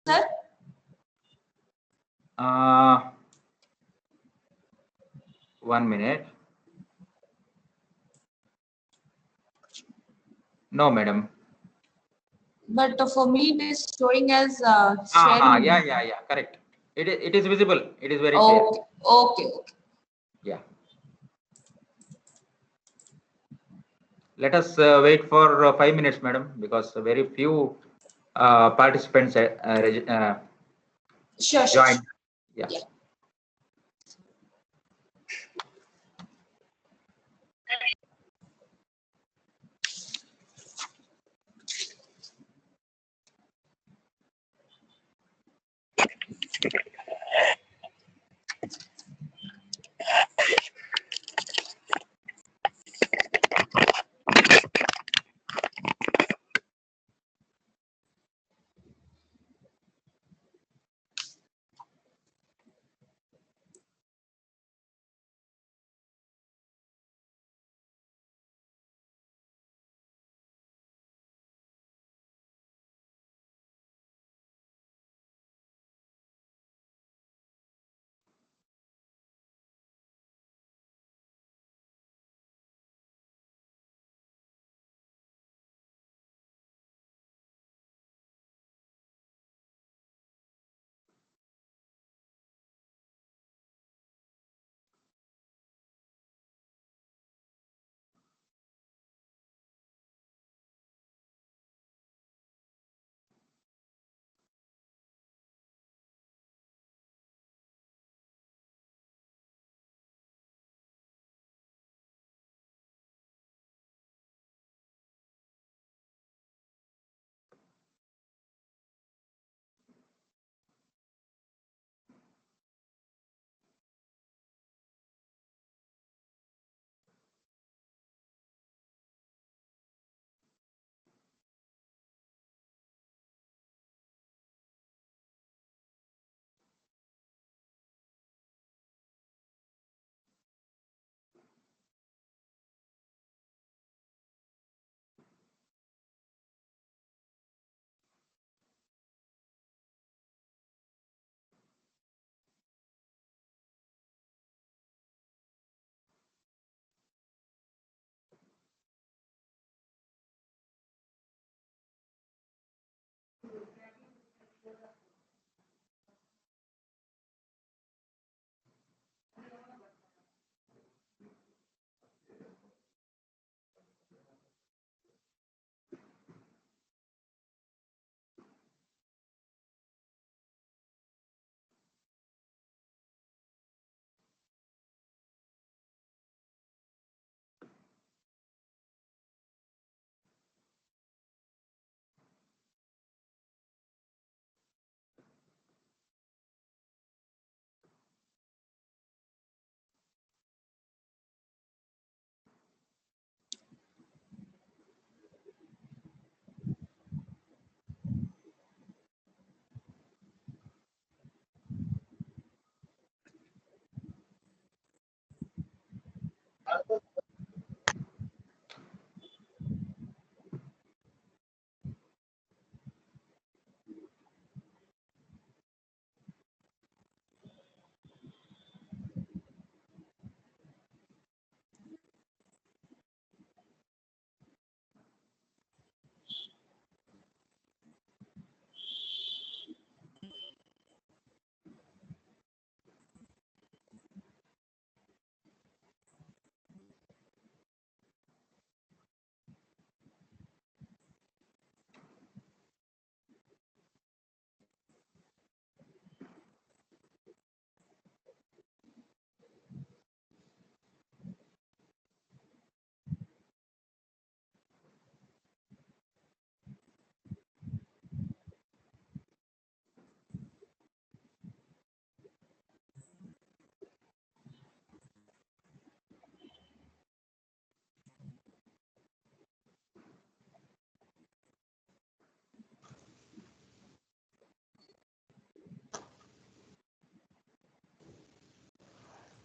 sir? One minute. No, madam. But for me, it is showing as sharing. Yeah. Correct. It is visible. It is very Okay. clear. Okay. Yeah. Let us wait for 5 minutes, madam, because very few participants Sure. joined. Yeah.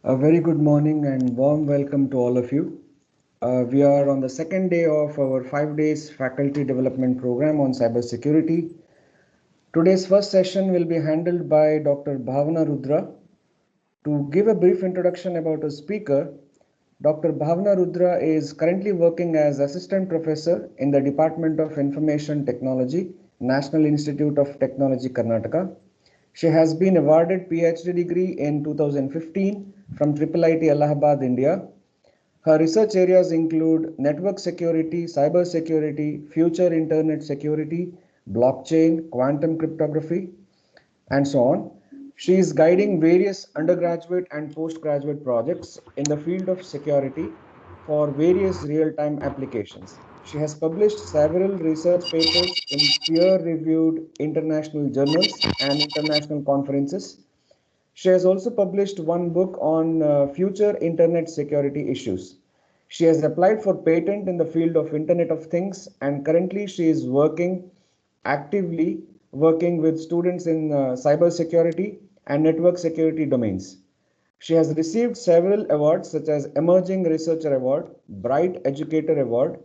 A very good morning and warm welcome to all of you. We are on the second day of our 5 days faculty development program on cybersecurity. Today's first session will be handled by Dr. Bhavana Rudra. To give a brief introduction about a speaker, Dr. Bhavana Rudra is currently working as Assistant Professor in the Department of Information Technology, National Institute of Technology, Karnataka. She has been awarded PhD degree in 2015 from IIIT Allahabad, India. Her research areas include network security, cyber security, future internet security, blockchain, quantum cryptography, and so on. She is guiding various undergraduate and postgraduate projects in the field of security for various real-time applications. She has published several research papers in peer-reviewed international journals and international conferences. She has also published one book on future internet security issues. She has applied for patent in the field of Internet of Things, and currently she is actively working with students in cyber security and network security domains. She has received several awards such as Emerging Researcher Award, Bright Educator Award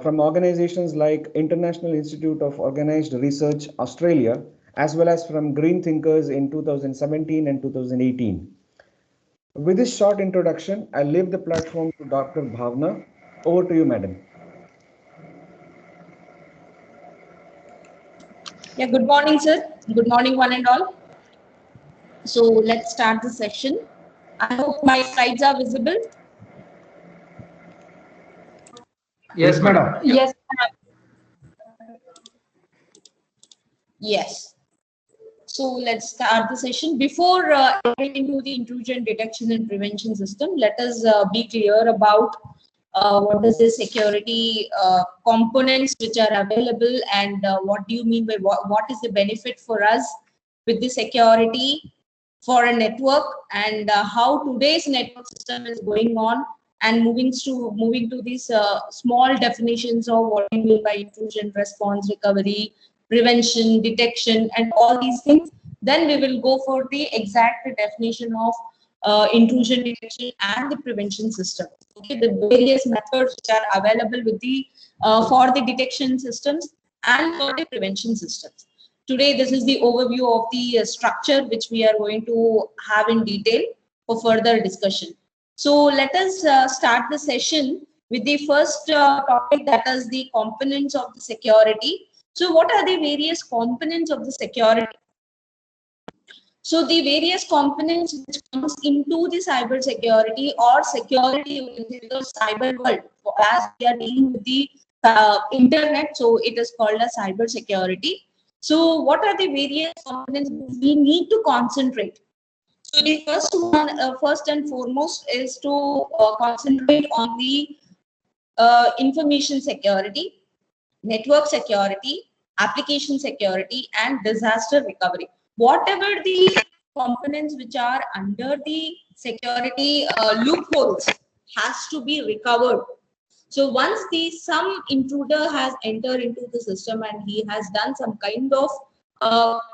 from organizations like International Institute of Organized Research Australia, as well as from Green Thinkers in 2017 and 2018. With this short introduction, I leave the platform to Dr. Bhavna. Over to you, madam. Yeah, good morning, sir. Good morning, one and all. So let's start the session. I hope my slides are visible. Yes, madam. Yes. Yes. So let's start the session. Before entering into the intrusion detection and prevention system, let us be clear about what is the security components which are available, and what do you mean by what is the benefit for us with the security for a network, and how today's network system is going on, and moving to these small definitions of what we mean by intrusion response, recovery, prevention, detection, and all these things. Then we will go for the exact definition of intrusion detection and the prevention system. Okay, the various methods which are available with the for the detection systems and for the prevention systems. Today, this is the overview of the structure which we are going to have in detail for further discussion. So let us start the session with the first topic, that is the components of the security. So what are the various components of the security? So the various components which comes into the cyber security or security in the cyber world, as we are dealing with the internet, so it is called as cyber security. So what are the various components we need to concentrate? So the first one, first and foremost, is to concentrate on the information security, network security, application security, and disaster recovery. Whatever the components which are under the security loopholes has to be recovered. So once some intruder has entered into the system and he has done some kind of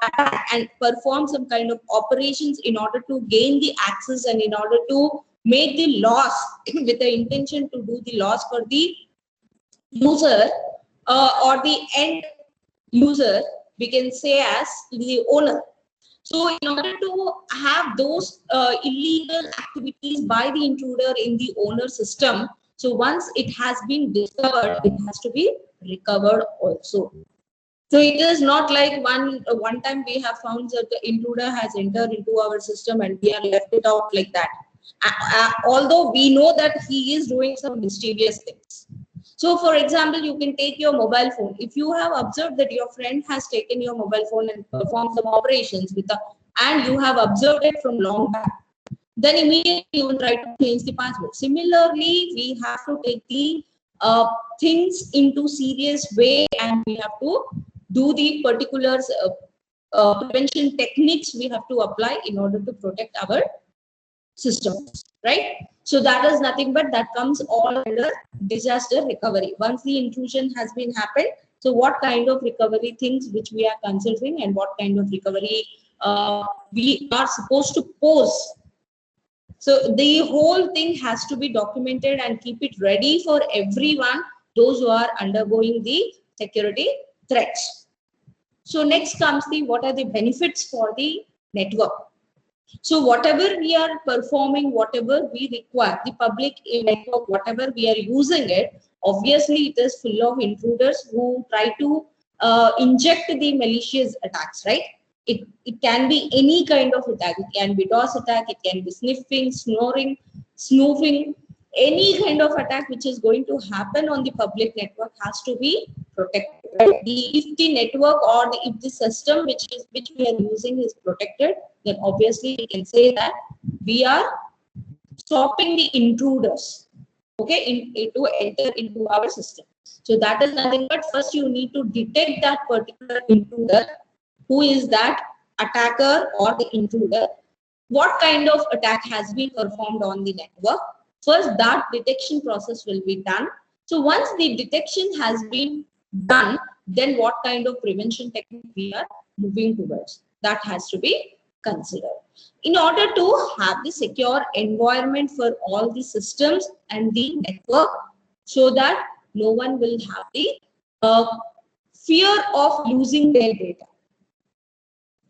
attack and performed some kind of operations in order to gain the access and in order to make the loss with the intention to do the loss for the user or the end user, we can say as the owner. So in order to have those illegal activities by the intruder in the owner system, so once it has been discovered, it has to be recovered also. So it is not like one time we have found that the intruder has entered into our system and we are left it out like that. Although we know that he is doing some mischievous things. So for example, you can take your mobile phone. If you have observed that your friend has taken your mobile phone and performed some operations and you have observed it from long back, then immediately you will try to change the password. Similarly, we have to take the things into serious way, and we have to do the particular prevention techniques we have to apply in order to protect our systems, right? So that is nothing but that comes all under disaster recovery. Once the intrusion has been happened, so what kind of recovery things which we are considering and what kind of recovery we are supposed to pose. So the whole thing has to be documented and keep it ready for everyone, those who are undergoing the security threats. So next comes the what are the benefits for the network. So whatever we are performing, whatever we require, the public network, whatever we are using it, obviously it is full of intruders who try to inject the malicious attacks, right? It can be any kind of attack. It can be DOS attack, it can be sniffing, snoring, snooping. Any kind of attack which is going to happen on the public network has to be protected. Right? If the network or if the system which we are using is protected, then obviously we can say that we are stopping the intruders, okay, to enter into our system. So that is nothing but first you need to detect that particular intruder, who is that attacker or the intruder, what kind of attack has been performed on the network. First, that detection process will be done. So once the detection has been done, then what kind of prevention technique we are moving towards, that has to be considered. In order to have the secure environment for all the systems and the network, so that no one will have the fear of losing their data.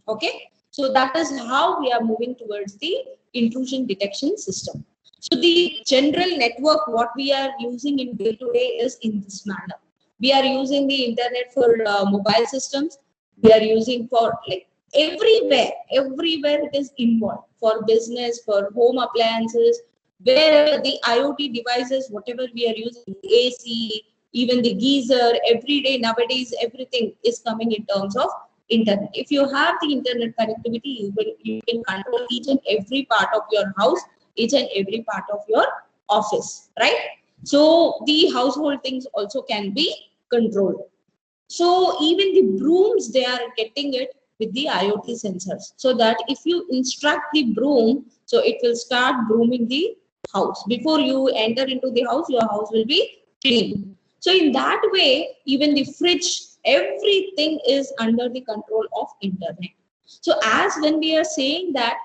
Okay, so that is how we are moving towards the intrusion detection system. So the general network what we are using in day-to-day is in this manner. We are using the internet for mobile systems. We are using for like everywhere it is involved, for business, for home appliances, wherever the IoT devices, whatever we are using, AC, even the geyser, every day nowadays everything is coming in terms of internet. If you have the internet connectivity, you can control each and every part of your house, each and every part of your office, right? So the household things also can be controlled. So even the brooms, they are getting it with the IoT sensors, so that if you instruct the broom, so it will start brooming the house. Before you enter into the house, your house will be clean. So in that way, even the fridge, everything is under the control of internet. So as when we are saying that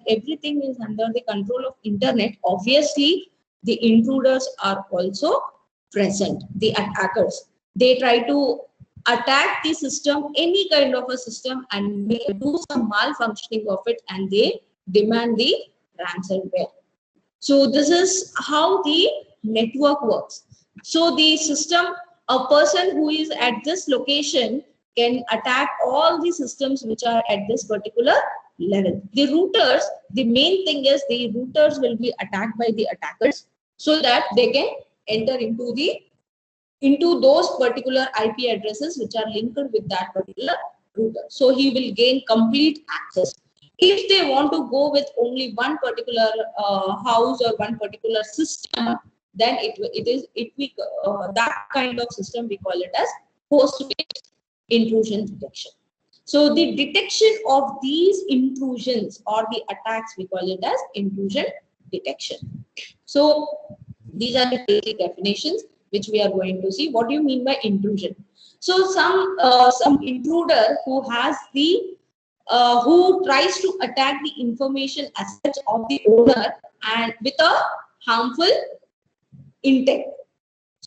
everything is under the control of internet, obviously the intruders are also present, the attackers. They try to attack the system, any kind of a system, and do some malfunctioning of it, and they demand the ransomware. So this is how the network works. So the system, a person who is at this location can attack all the systems which are at this particular level. The routers, the main thing is the routers will be attacked by the attackers, so that they can enter into those particular IP addresses which are linked with that particular router. So he will gain complete access. If they want to go with only one particular house or one particular system, then that kind of system we call it as host-based intrusion detection. So the detection of these intrusions or the attacks, we call it as intrusion detection. So these are the basic definitions which we are going to see. What do you mean by intrusion? So some intruder who has the who tries to attack the information assets of the owner and with a harmful intent.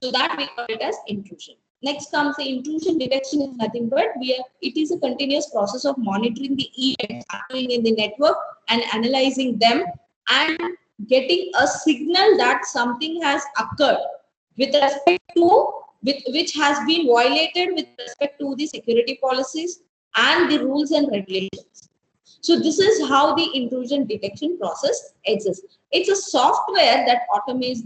So that we call it as intrusion. Next comes the intrusion detection is nothing but it is a continuous process of monitoring the events happening in the network and analyzing them and getting a signal that something has occurred with respect to which has been violated with respect to the security policies and the rules and regulations. So this is how the intrusion detection process exists. It's a software that automates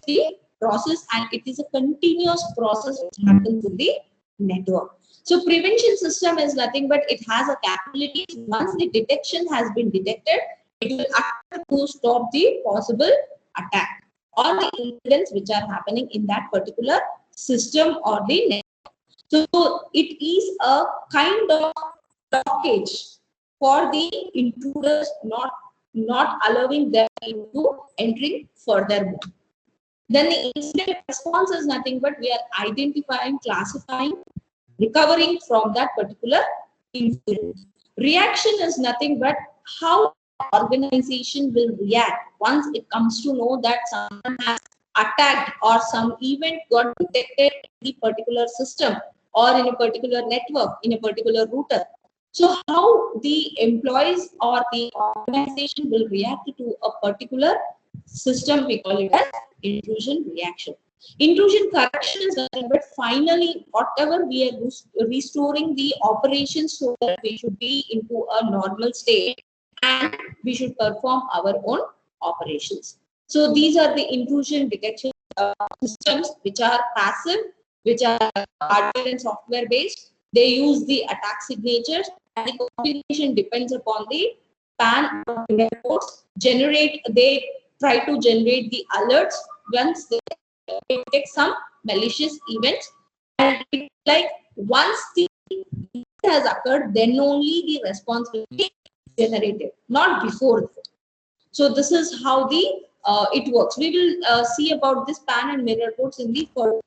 the process, and it is a continuous process which happens in the network. So prevention system is nothing but it has a capability. Once the detection has been detected, it will act to stop the possible attack or the incidents which are happening in that particular system or the network. So it is a kind of blockage for the intruders, not allowing them into entering furthermore. Then the incident response is nothing but we are identifying, classifying, recovering from that particular incident. Reaction is nothing but how the organization will react once it comes to know that someone has attacked or some event got detected in the particular system. or in a particular network, in a particular router. So how the employees or the organization will react to a particular system, we call it as intrusion reaction. Intrusion correction is nothing but finally whatever we are restoring the operations so that we should be into a normal state and we should perform our own operations. So these are the intrusion detection systems which are passive, which are hardware and software based. They use the attack signatures and the configuration depends upon the PAN reports. They try to generate the alerts once they detect some malicious events, and like once the event has occurred, then only the response will be generated, not before. So this is how the it works. We will see about this PAN and mirror reports in the further.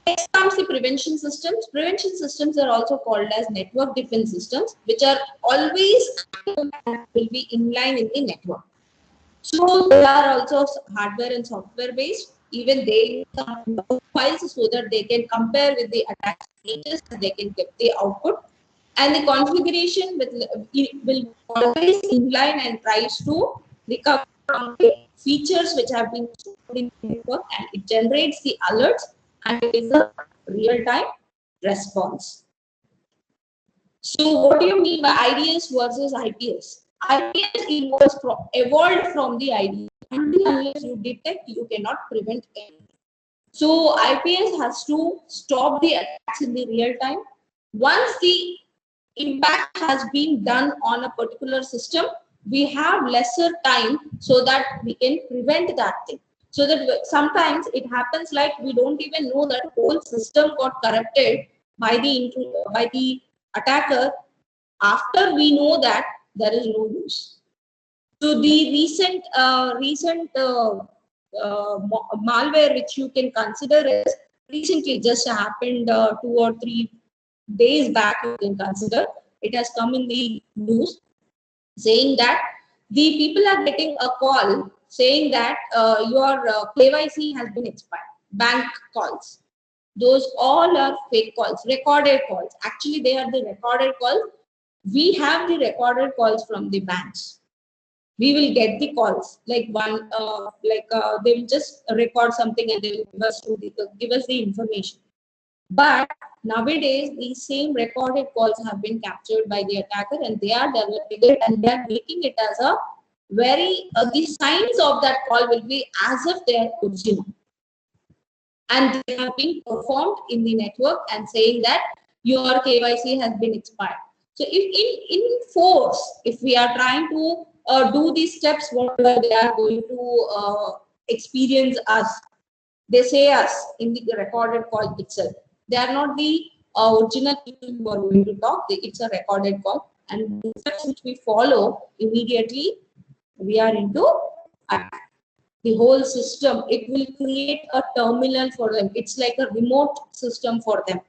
Next comes the prevention systems. Prevention systems are also called as network defense systems, which are always will be inline in the network. So they are also hardware and software based. Even they use files so that they can compare with the attack stages and they can get the output. And the configuration will always inline and tries to recover from the features which have been stored in the network, and it generates the alerts and it is a real-time response. So what do you mean by IDS versus IPS? IPS evolved from the IDS. Unless you detect, you cannot prevent anything. So IPS has to stop the attacks in the real time. Once the impact has been done on a particular system, we have lesser time so that we can prevent that thing. So that sometimes it happens like we don't even know that whole system got corrupted by the attacker. After we know that, there is no use. So the recent malware which you can consider is recently just happened 2 or 3 days back. You can consider it has come in the news saying that the people are getting a call saying that your KYC has been expired. Bank calls. Those all are fake calls, recorded calls. Actually, they are the recorded calls. We have the recorded calls from the banks. We will get the calls like they will just record something and they will give us the information. But nowadays, these same recorded calls have been captured by the attacker and they are developing it and they are making it as a very, the signs of that call will be as if they are original. And they have been performed in the network and saying that your KYC has been expired. So if in force, if we are trying to do these steps, whatever they are going to experience us, they say us in the recorded call itself. They are not the original people who are going to talk. It's a recorded call, and the steps which we follow immediately, we are into attack. The whole system, it will create a terminal for them. It's like a remote system for them.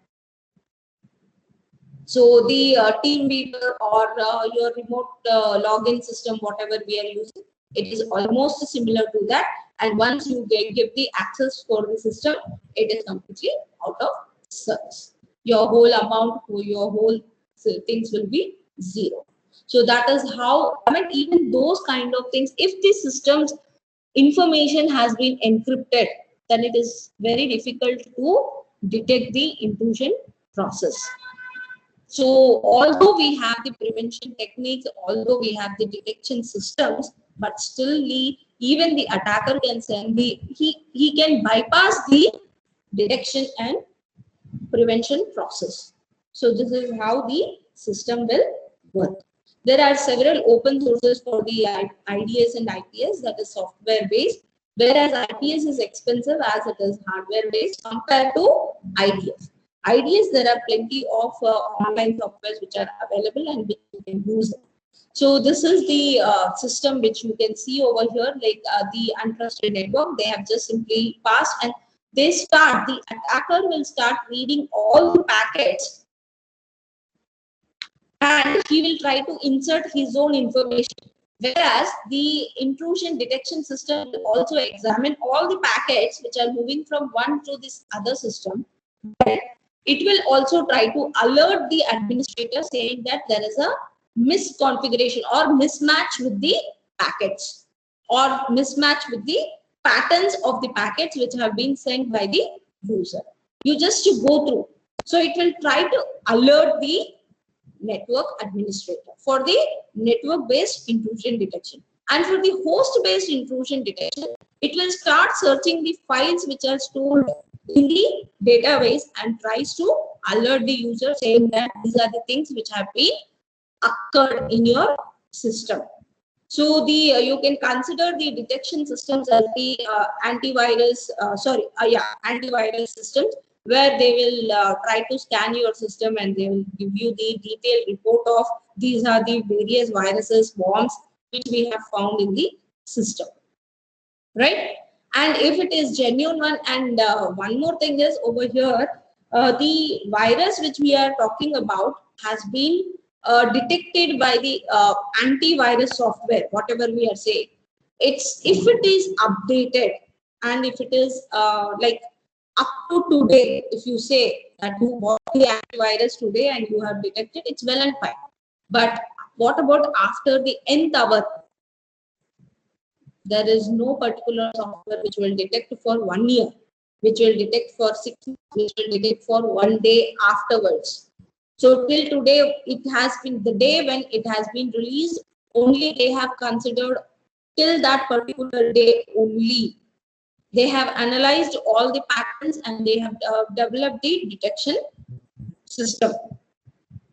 So the TeamViewer or your remote login system, whatever we are using, it is almost similar to that. And once you give the access for the system, it is completely out of service. Your whole amount, your whole things will be zero. So that is how, I mean, even those kind of things, if the system's information has been encrypted, then it is very difficult to detect the intrusion process. So although we have the prevention techniques, although we have the detection systems, but still even the attacker can send he can bypass the detection and prevention process. So this is how the system will work. There are several open sources for the IDS and IPS, that is software based, whereas IPS is expensive as it is hardware based compared to IDS. IDS, there are plenty of online softwares which are available and which you can use. So this is the system which you can see over here, like the untrusted network. They have just simply passed and the attacker will start reading all the packets and he will try to insert his own information. Whereas the intrusion detection system will also examine all the packets which are moving from one to this other system It will also try to alert the administrator saying that there is a misconfiguration or mismatch with the packets or mismatch with the patterns of the packets which have been sent by the user. You just go through. So it will try to alert the network administrator for the network based intrusion detection. And for the host based intrusion detection, it will start searching the files which are stored in the database and tries to alert the user saying that these are the things which have been occurred in your system. So the you can consider the detection systems as the antivirus systems, where they will try to scan your system and they will give you the detailed report of these are the various viruses, worms which we have found in the system, right? And if it is genuine one, and one more thing is over here, the virus which we are talking about has been detected by the antivirus software, whatever we are saying. It's if it is updated and if it is like up to today, if you say that you bought the antivirus today and you have detected, it's well and fine. But what about after the nth hour? There is no particular software which will detect for 1 year, which will detect for 6 months, which will detect for 1 day afterwards. So till today, it has been the day when it has been released, only they have considered till that particular day only. They have analyzed all the patterns and they have developed the detection system.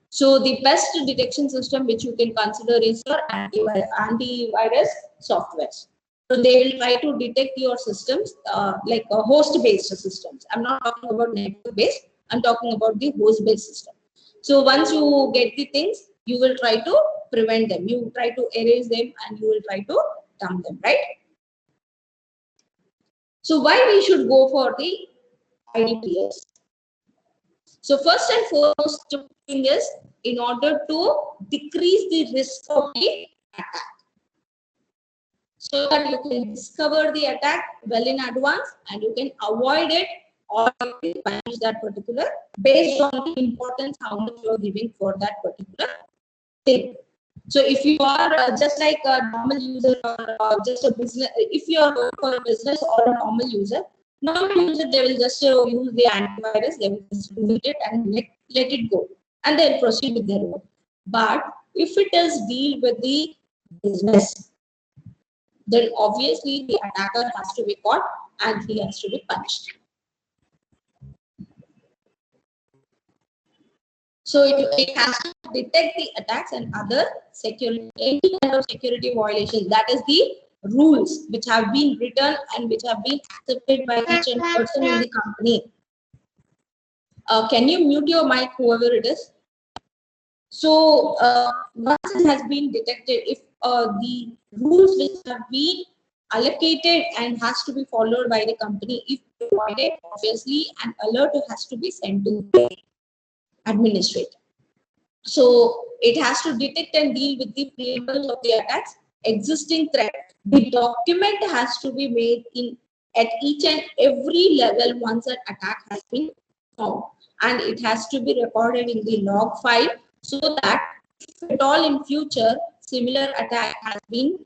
So the best detection system which you can consider is your antivirus softwares. So they will try to detect your systems like host-based systems. I'm not talking about network-based. I'm talking about the host-based system. So once you get the things, you will try to prevent them. You try to erase them and you will try to dump them, right? So why we should go for the IDPS? So first and foremost thing is in order to decrease the risk of the attack, so that you can discover the attack well in advance and you can avoid it or punish that particular based on the importance how much you are giving for that particular thing. So if you are just like a normal user or just a business, if you are going for a business or a normal user, they will just use the antivirus, they will just delete it and let it go and they'll proceed with their work. But if it is deal with the business, then obviously the attacker has to be caught and he has to be punished. So it has to detect the attacks and other security, any kind of security violation. That is the rules which have been written and which have been accepted by each and person in the company. Can you mute your mic, whoever it is? So once it has been detected, if the rules which have been allocated and has to be followed by the company, if provided, obviously an alert has to be sent to the administrator. So it has to detect and deal with the preambles of the attacks, existing threat. The document has to be made in at each and every level once an attack has been found, and it has to be recorded in the log file so that if at all in future similar attack has been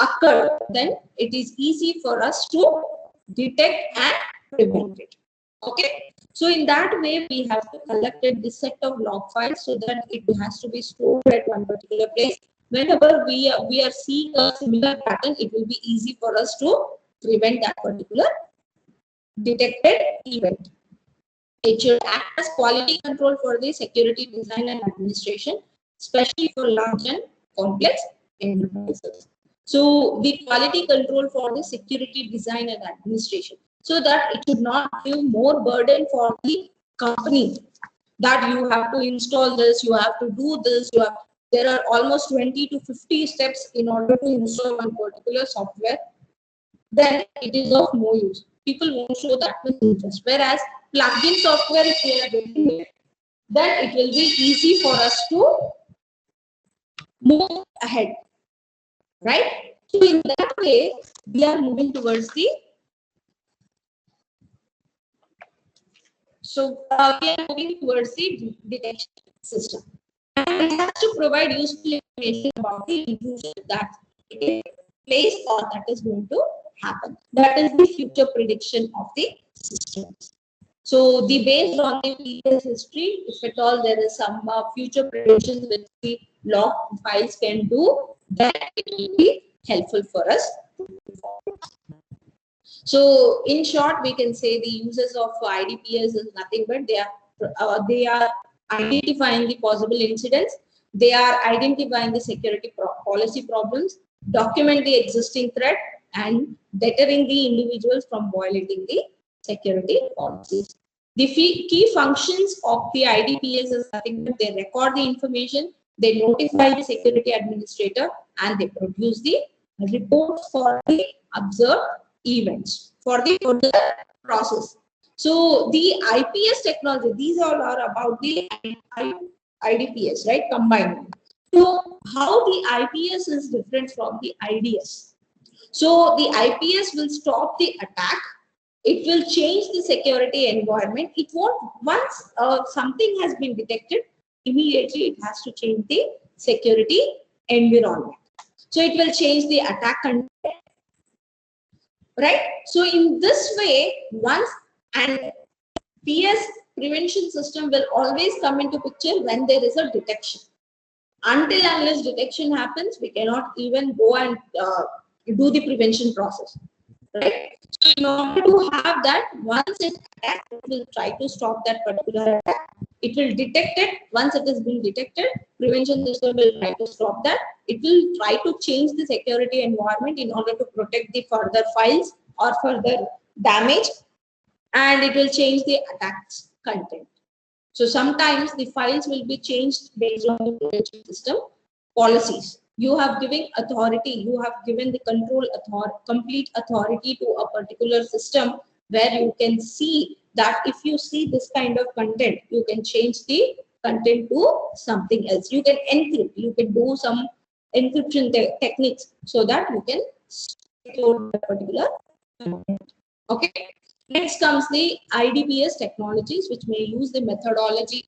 occurred, then it is easy for us to detect and prevent it. Okay, so in that way we have to collected this set of log files so that it has to be stored at one particular place. Whenever we are seeing a similar pattern, it will be easy for us to prevent that particular detected event. It should act as quality control for the security design and administration, especially for large and complex enterprises. So the quality control for the security design and administration, so that it should not give more burden for the company that you have to install this, you have to do this, there are almost 20 to 50 steps in order to install one particular software. Then it is of no use. People won't show that much interest. Whereas plugin software, if we are getting it, then it will be easy for us to move ahead, right? So in that way, we are moving towards the So we are moving towards the detection system. And it has to provide useful information about the intrusion that it is placed or that is going to happen. That is the future prediction of the systems. So the based on the previous history, if at all there is some future predictions which the log files can do, then it will be helpful for us. So in short, we can say the uses of IDPS is nothing but they are identifying the possible incidents, they are identifying the security policy problems, document the existing threat, and deterring the individuals from violating the security policies. The key functions of the IDPS is nothing but they record the information, they notify the security administrator, and they produce the reports for the observed events for the process. So the IPS technology, these all are about the IDPS, right? Combined. So how the IPS is different from the IDS? So the IPS will stop the attack. It will change the security environment. It won't, once something has been detected, immediately it has to change the security environment. So it will change the attack content, right? So in this way, once and PS prevention system will always come into picture when there is a detection. Until unless detection happens, we cannot even go and do the prevention process, right? So in order to have that, once it attacks, it will try to stop that particular attack. It will detect it. Once it has been detected, prevention system will try to stop that. It will try to change the security environment in order to protect the further files or further damage, and it will change the attack's content. So sometimes the files will be changed based on the prevention system policies. You have given authority, you have given the complete authority to a particular system where you can see that if you see this kind of content, you can change the content to something else. You can encrypt, you can do some encryption techniques so that you can store the particular content. Okay. Next comes the IDPS technologies, which may use the methodologies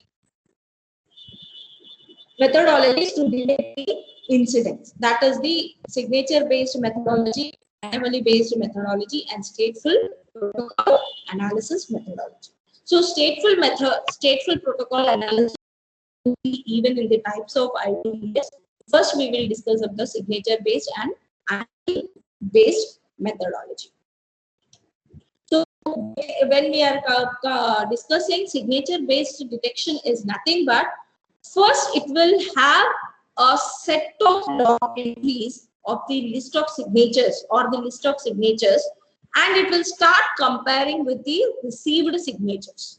to detect the incidents. That is the signature-based methodology, anomaly-based methodology, and stateful protocol analysis methodology. So stateful protocol analysis will be even in the types of IDPS. First, we will discuss of the signature-based and anomaly-based methodology. So when we are discussing signature-based detection is nothing but first it will have a set of log entries of the list of signatures or the list of signatures, and it will start comparing with the received signatures.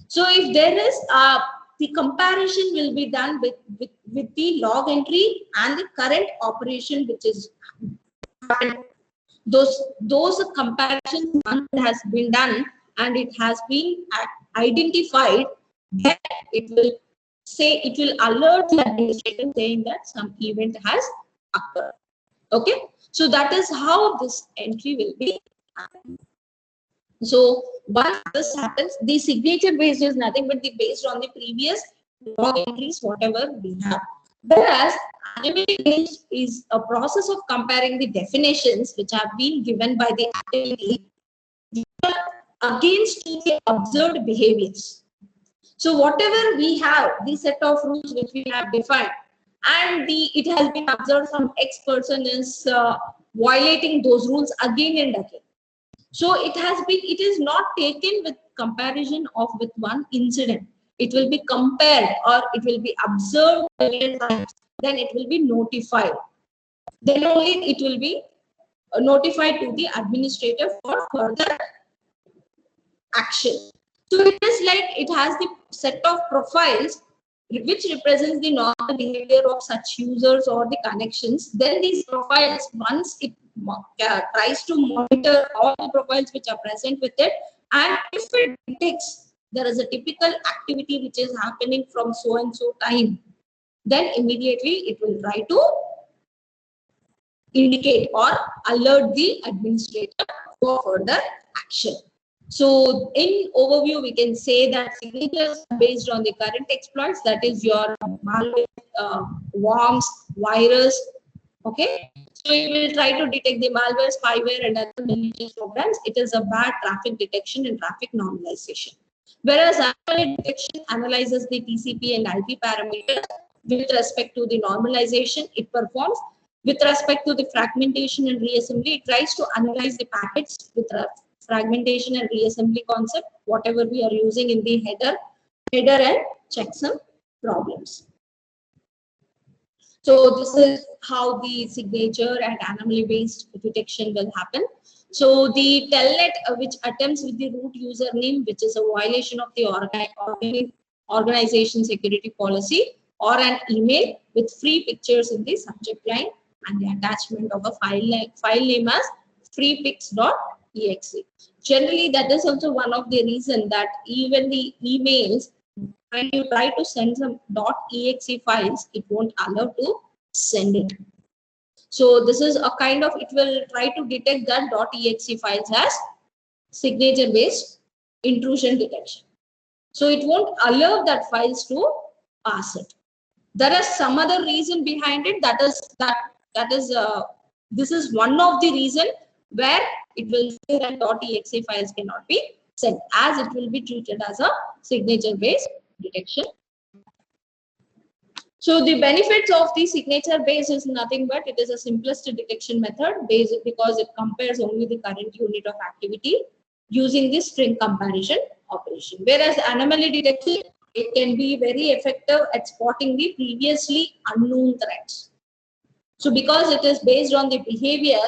So if there is the comparison will be done with the log entry and the current operation which is happening. Those comparisons has been done and it has been identified, then it will say, it will alert the administrator saying that some event has occurred. Okay, so that is how this entry will be happening. So once this happens, the signature based is nothing but the based on the previous log entries whatever we have. Whereas anomaly based is a process of comparing the definitions which have been given by the activity against the observed behaviors. So whatever we have, the set of rules which we have defined, and it has been observed some X person is violating those rules again and again. So it is not taken with comparison of with one incident. It will be compared or it will be observed several times. Then it will be notified. Then only it will be notified to the administrator for further action. So it is like it has the set of profiles which represents the normal behavior of such users or the connections. Then these profiles, once it tries to monitor all the profiles which are present with it, and if it detects there is a typical activity which is happening from so and so time, then immediately it will try to indicate or alert the administrator for further action. So in overview, we can say that signatures are based on the current exploits, that is your malware, worms, virus. Okay, so it will try to detect the malware, spyware, and other malicious programs. It is a bad traffic detection and traffic normalization. Whereas anomaly detection analyzes the TCP and IP parameters with respect to the normalization it performs. With respect to the fragmentation and reassembly, it tries to analyze the packets with fragmentation and reassembly concept, whatever we are using in the header and checksum problems. So this is how the signature and anomaly based detection will happen. So the telnet which attempts with the root username, which is a violation of the organization security policy, or an email with free pictures in the subject line and the attachment of a file name as freepics.exe. Generally, that is also one of the reasons that even the emails, when you try to send some .exe files, it won't allow to send it. So this is a kind of, it will try to detect that .exe files as signature based intrusion detection. So it won't allow that files to pass it. There is some other reason behind it. This is one of the reason where it will say that .exe files cannot be sent, as it will be treated as a signature based detection. So the benefits of the signature base is nothing but it is a simplest detection method based because it compares only the current unit of activity using the string comparison operation. Whereas anomaly detection, it can be very effective at spotting the previously unknown threats. So because it is based on the behavior,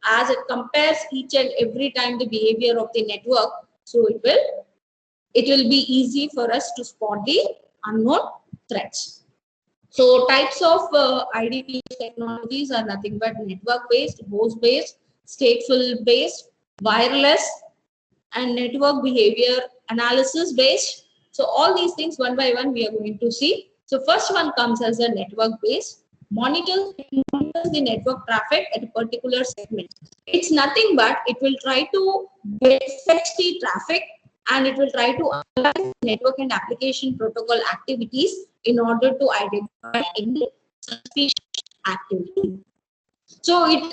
as it compares each and every time the behavior of the network, so it will be easy for us to spot the unknown threats. So types of IDPS technologies are nothing but network-based, host-based, stateful-based, wireless, and network behavior analysis-based. So all these things one by one we are going to see. So first one comes as a network-based. Monitors the network traffic at a particular segment. It's nothing but it will try to fetch the traffic and it will try to analyze network and application protocol activities in order to identify any suspicious activity. So it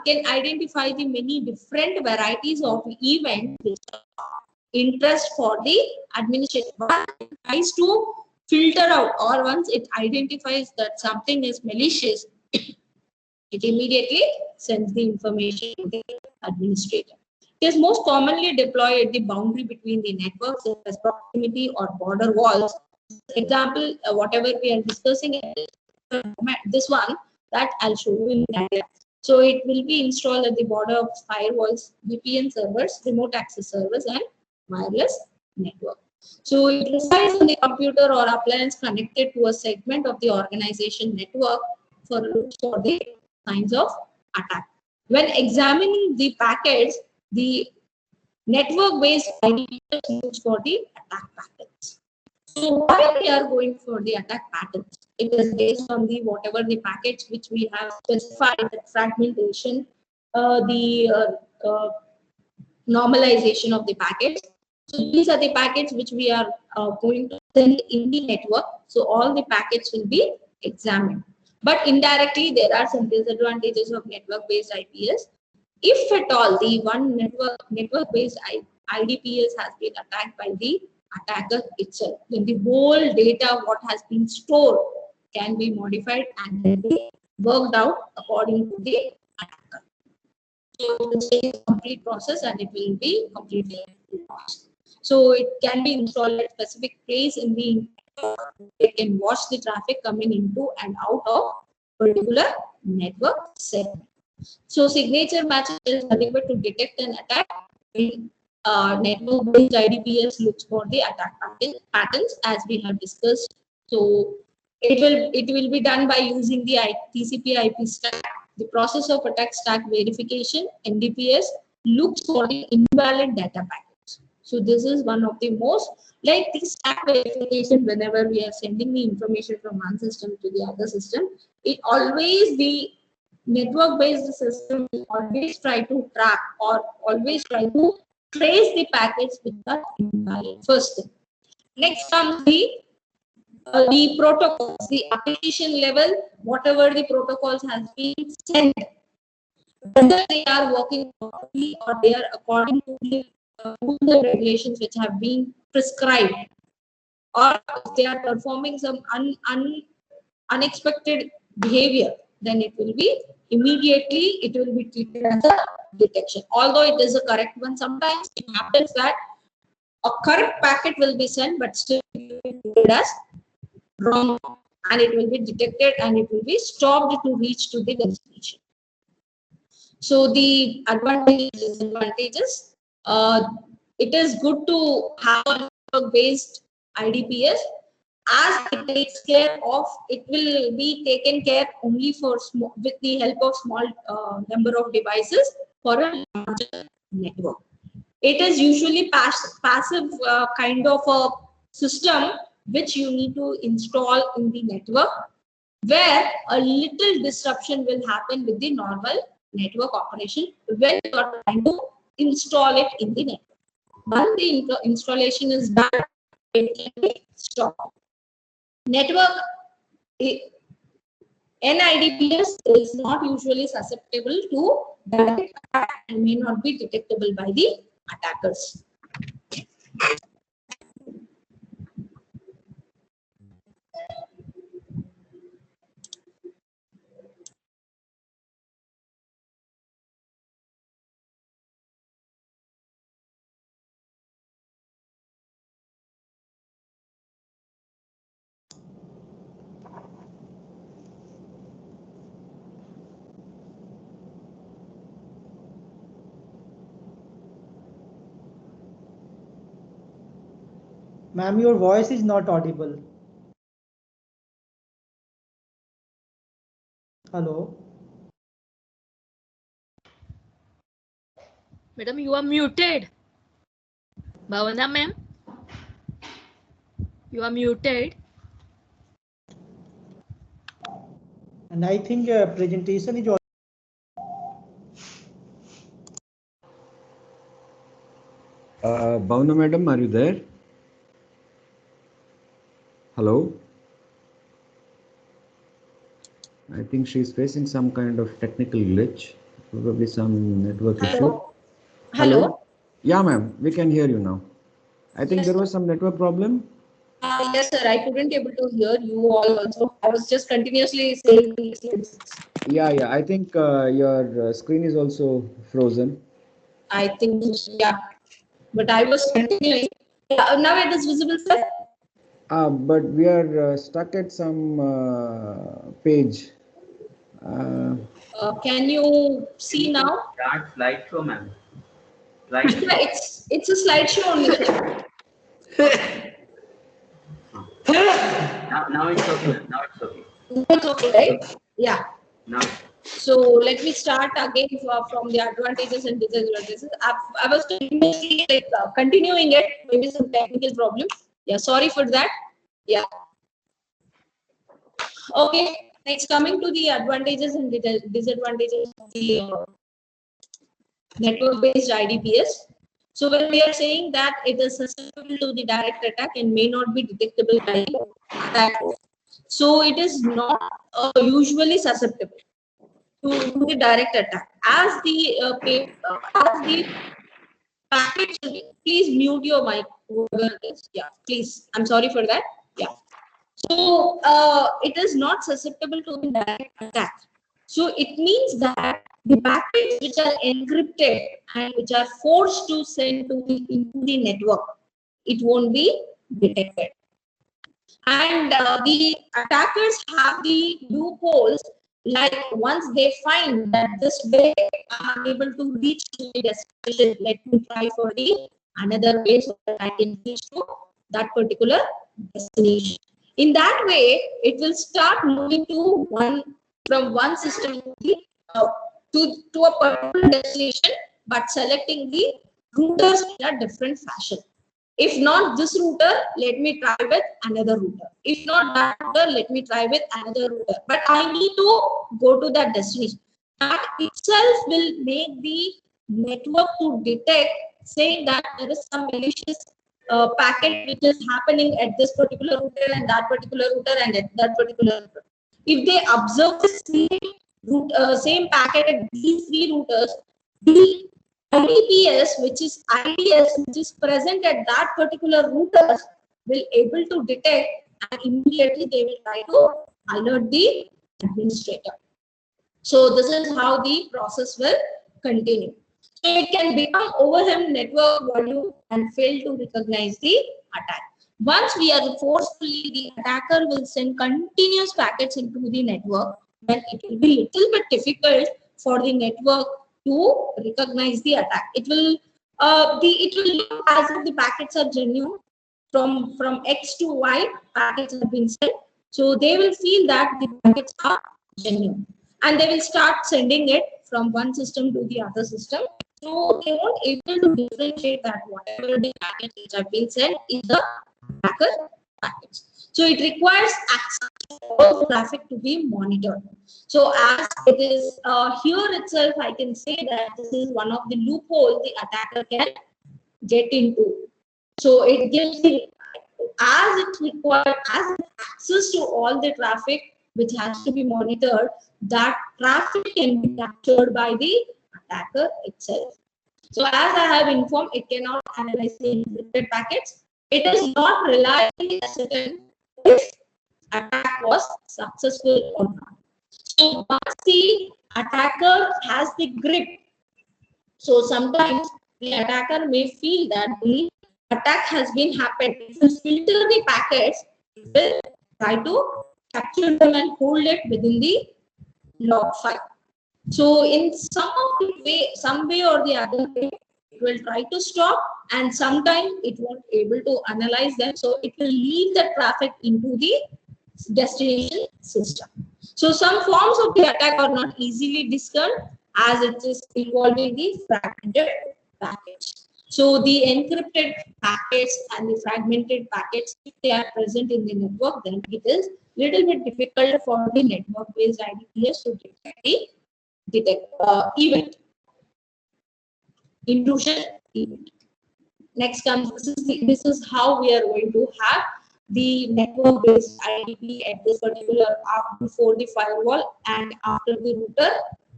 can identify the many different varieties of events which are interest for the administrator. But it tries to filter out, or once it identifies that something is malicious, it immediately sends the information to the administrator. It is most commonly deployed at the boundary between the networks, such as proximity or border walls. Example, whatever we are discussing, this one that I'll show you in diagram. So it will be installed at the border of firewalls, VPN servers, remote access servers, and wireless network. So it resides on the computer or appliance connected to a segment of the organization network for the signs of attack. When examining the packets, the network-based IDPS looks for the attack patterns. So why we are going for the attack patterns? It is based on the whatever the packets which we have specified, the fragmentation, normalization of the packets. So these are the packets which we are going to send in the network. So all the packets will be examined. But indirectly, there are some disadvantages of network-based IPS. If at all the one network-based IDPS has been attacked by the attacker itself, then the whole data what has been stored can be modified and can be worked out according to the attacker. So this is a complete process and it will be completely lost. So it can be installed at a specific place in the network. It can watch the traffic coming into and out of particular network segment. So signature matches is nothing but to detect an attack. Network-based IDPS looks for the attack patterns as we have discussed. So it will be done by using the TCP/IP stack. The process of attack stack verification, NDPS, looks for the invalid data packets. So this is one of the most, like the stack verification, whenever we are sending the information from one system to the other system, it always the network-based system will always try to track or always try to trace the packets which are invalid. First thing. Next comes the protocols, the application level, whatever the protocols has been sent, whether they are working properly or they are according to the rules and regulations which have been prescribed, or if they are performing some unexpected behavior, then it will be treated as a detection. Although it is a correct one, sometimes it happens that a correct packet will be sent, but still treated as wrong, and it will be detected and it will be stopped to reach to the destination. So the advantages, disadvantages, it is good to have a network-based IDPS, as it takes care of, it will be taken care only for small, with the help of small number of devices for a larger network. It is usually passive kind of a system which you need to install in the network, where a little disruption will happen with the normal network operation when you are trying to install it in the network. Once the installation is done, it can be stopped. Network NIDPS is not usually susceptible to direct attack and may not be detectable by the attackers. Ma'am, your voice is not audible. Hello. Madam, you are muted. Bhavana ma'am, you are muted. And I think presentation is Bhavna madam, are you there? Hello? I think she's facing some kind of technical glitch, probably some network issue. Hello? Yeah, ma'am, we can hear you now. I think Yes, there was some network problem. yes, sir. I couldn't able to hear you all also. I was just continuously saying these things. Yeah, I think your screen is also frozen. I think, yeah. But I was continuing. Yeah, now it is visible, sir. But we are stuck at some page. Can you see now? Start slideshow, ma'am. Yeah, it's a slideshow only, sir. Now it's okay. Now it's okay. It's okay, right? Yeah. Now. So let me start again from the advantages and disadvantages. I was continuously continuing it, maybe some technical problem. Yeah, sorry for that. Yeah. Okay. Next, coming to the advantages and disadvantages of the network-based IDPS. So when we are saying that it is susceptible to the direct attack and may not be detectable by attackers, so it is not usually susceptible to the direct attack. As the package, please mute your mic. Whoever it is. Yeah, please. I'm sorry for that. Yeah. So it is not susceptible to the direct attack. So it means that the packets which are encrypted and which are forced to send into the network, it won't be detected. And the attackers have the loopholes, like once they find that this way I'm able to reach to the destination, let me try for the another way so that I can reach to that particular destination. In that way, it will start moving from one system to a particular destination, but selecting the routers in a different fashion. If not this router, let me try with another router. If not that router, let me try with another router. But I need to go to that destination. That itself will make the network to detect saying that there is some malicious packet which is happening at this particular router and that particular router and at that particular router. If they observe the same packet at these three routers, the IDPS, which is IDS, which is present at that particular router, will able to detect, and immediately they will try to alert the administrator. So this is how the process will continue. So it can become overwhelmed network volume and fail to recognize the attack. Once we are forcefully, the attacker will send continuous packets into the network, then it will be little bit difficult for the network to recognize the attack. It will look as if the packets are genuine. From X to Y, packets have been sent. So they will feel that the packets are genuine, and they will start sending it from one system to the other system. So they won't able to differentiate that whatever the packets which have been sent is the hacker packets. So it requires access to all the traffic to be monitored. So as it is here itself, I can say that this is one of the loopholes the attacker can get into. So it gives the, as it requires access to all the traffic which has to be monitored, that traffic can be captured by the attacker itself. So as I have informed, it cannot analyze the encrypted packets. It is not reliably certain if attack was successful or not. So once the attacker has the grip, so sometimes the attacker may feel that the attack has been happened. It will filter the packets, it will try to capture them and hold it within the log file. So in some way or the other way, it will try to stop, and sometimes it won't able to analyze them. So it will leave the traffic into the destination system. So some forms of the attack are not easily discerned as it is involving the fragmented packets. So the encrypted packets and the fragmented packets, if they are present in the network, then it is little bit difficult for the network-based IDPS to detect event, intrusion event. Next comes, this is how we are going to have the network-based IDP at this particular before the firewall and after the router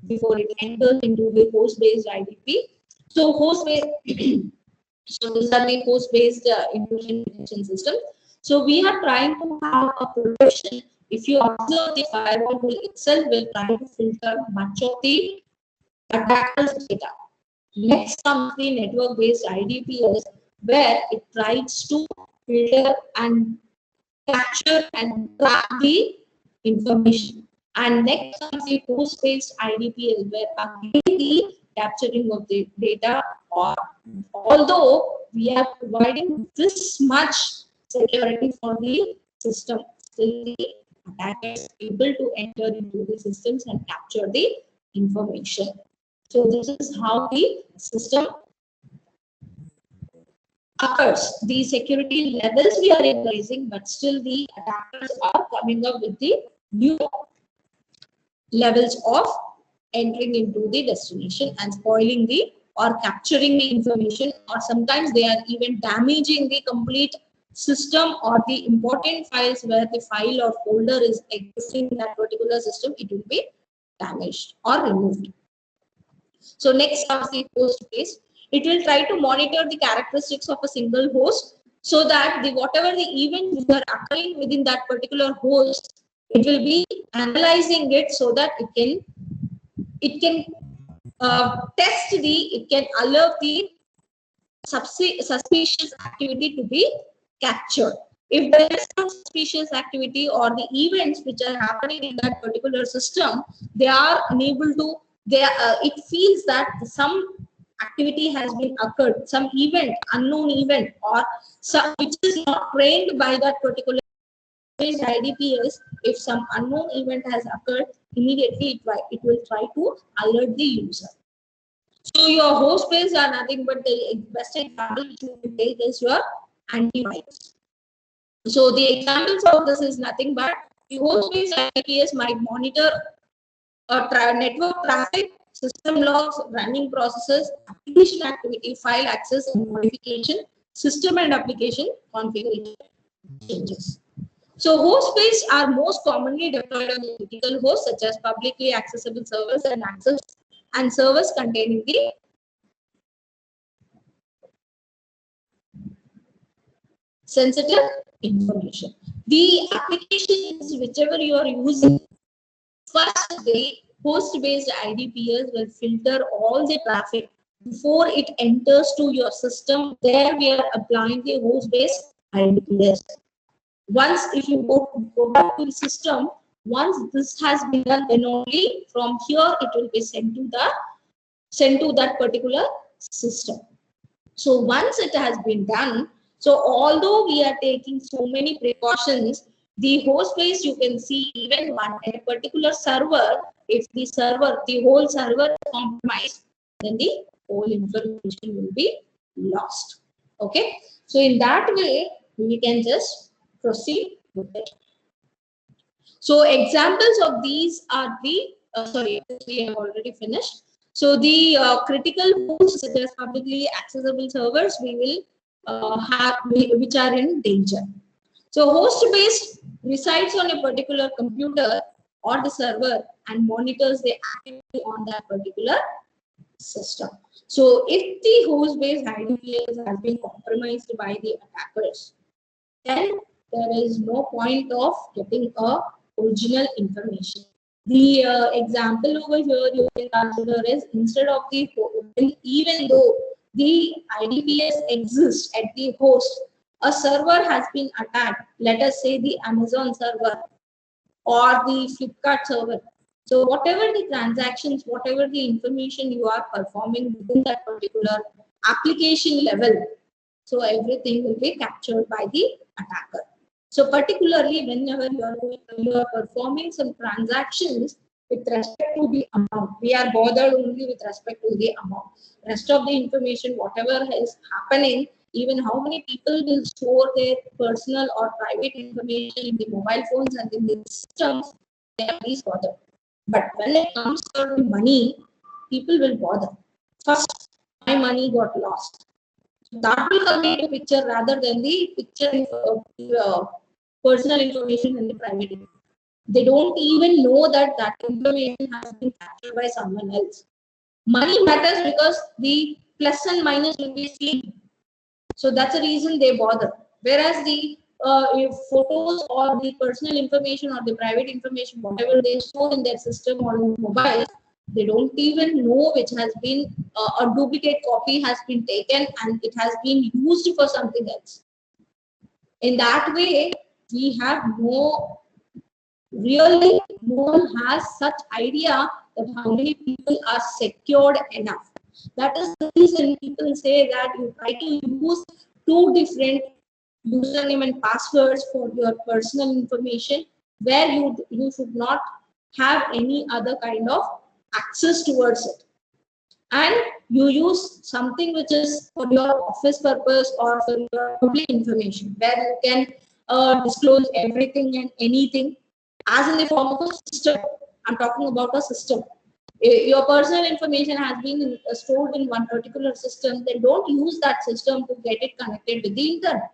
before it enters into the host-based IDP. So host-based, so these are the host-based intrusion detection system. So we are trying to have a protection. If you observe, the firewall itself will try to filter much of the attacker's data. Next comes the network-based IDPS, where it tries to filter and capture and track the information. And next comes the host-based IDPS, where again the capturing of the data, or although we are providing this much security for the system, still the attacker is able to enter into the systems and capture the information. So this is how the system occurs. The security levels we are increasing, but still the attackers are coming up with the new levels of entering into the destination and spoiling the or capturing the information, or sometimes they are even damaging the complete system or the important files where the file or folder is existing in that particular system. It will be damaged or removed. So next comes the host base. It will try to monitor the characteristics of a single host, so that the whatever the events which are occurring within that particular host, it will be analyzing it so that it can test it can alert the suspicious activity to be captured. If there is some suspicious activity or the events which are happening in that particular system, they are unable to, it feels that some activity has been occurred, some event, unknown event, or some which is not trained by that particular IDPS. If some unknown event has occurred, immediately it will try to alert the user. So your host base are nothing but the best example which you can take is your antivirus. So the examples of this is nothing but the host based IDPS might monitor network traffic, system logs, running processes, application activity, file access and modification, system and application configuration changes. So host-based are most commonly deployed on the critical hosts such as publicly accessible servers and access and servers containing the sensitive information. The applications whichever you are using, first the host-based IDPS will filter all the traffic before it enters to your system. There we are applying the host-based IDPS. Once if you go back to the system, once this has been done, then only from here it will be sent to that particular system. So once it has been done, so although we are taking so many precautions, the host base you can see even a particular server, if the whole server is compromised, then the whole information will be lost. Okay, so in that way we can just proceed with it. So examples of these are the sorry, we have already finished. So the critical hosts such as publicly accessible servers we will have which are in danger. So host base resides on a particular computer or the server and monitors the activity on that particular system. So if the host base IDPS has been compromised by the attackers, then there is no point of getting a original information. The example over here you can consider is instead of the even though the IDPS exists at the host, a server has been attacked. Let us say the Amazon server or the Flipkart server. So whatever the transactions, whatever the information you are performing within that particular application level, so everything will be captured by the attacker. So particularly whenever you are performing some transactions with respect to the amount, we are bothered only with respect to the amount. Rest of the information, whatever is happening, even how many people will store their personal or private information in the mobile phones and in the systems, they are least bothered. But when it comes to money, people will bother. First, my money got lost. That will come into picture rather than the picture personal information and the private information. They don't even know that that information has been captured by someone else. Money matters because the plus and minus will be seen. So that's the reason they bother. Whereas the photos or the personal information or the private information, whatever they store in their system or in mobile, they don't even know which has been a duplicate copy has been taken and it has been used for something else. In that way, we have no one has such idea that how many people are secured enough. That is the reason people say that you try to use two different username and passwords for your personal information where you should not have any other kind of access towards it, and you use something which is for your office purpose or for your public information where you can disclose everything and anything as in the form of a system. I'm talking about a system. Your personal information has been stored in one particular system, then don't use that system to get it connected with the internet.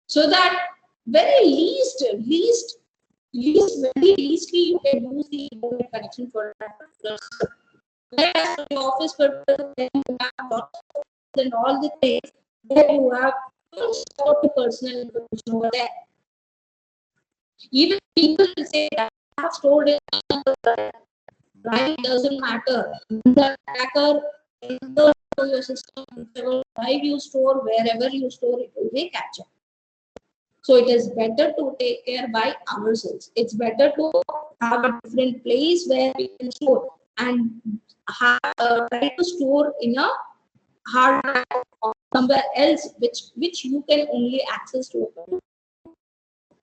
So that very very leastly you can use the internet connection for that particular system. Whereas for the office purpose, then you have and all the things, there you have stored personal information over there. Even people will say that I have stored it, right? Doesn't matter. The attacker enters into your system, whichever drive you store, wherever you store, it will be captured. So it is better to take care by ourselves. It's better to have a different place where we can store and try to store in a hard drive or somewhere else which you can only access to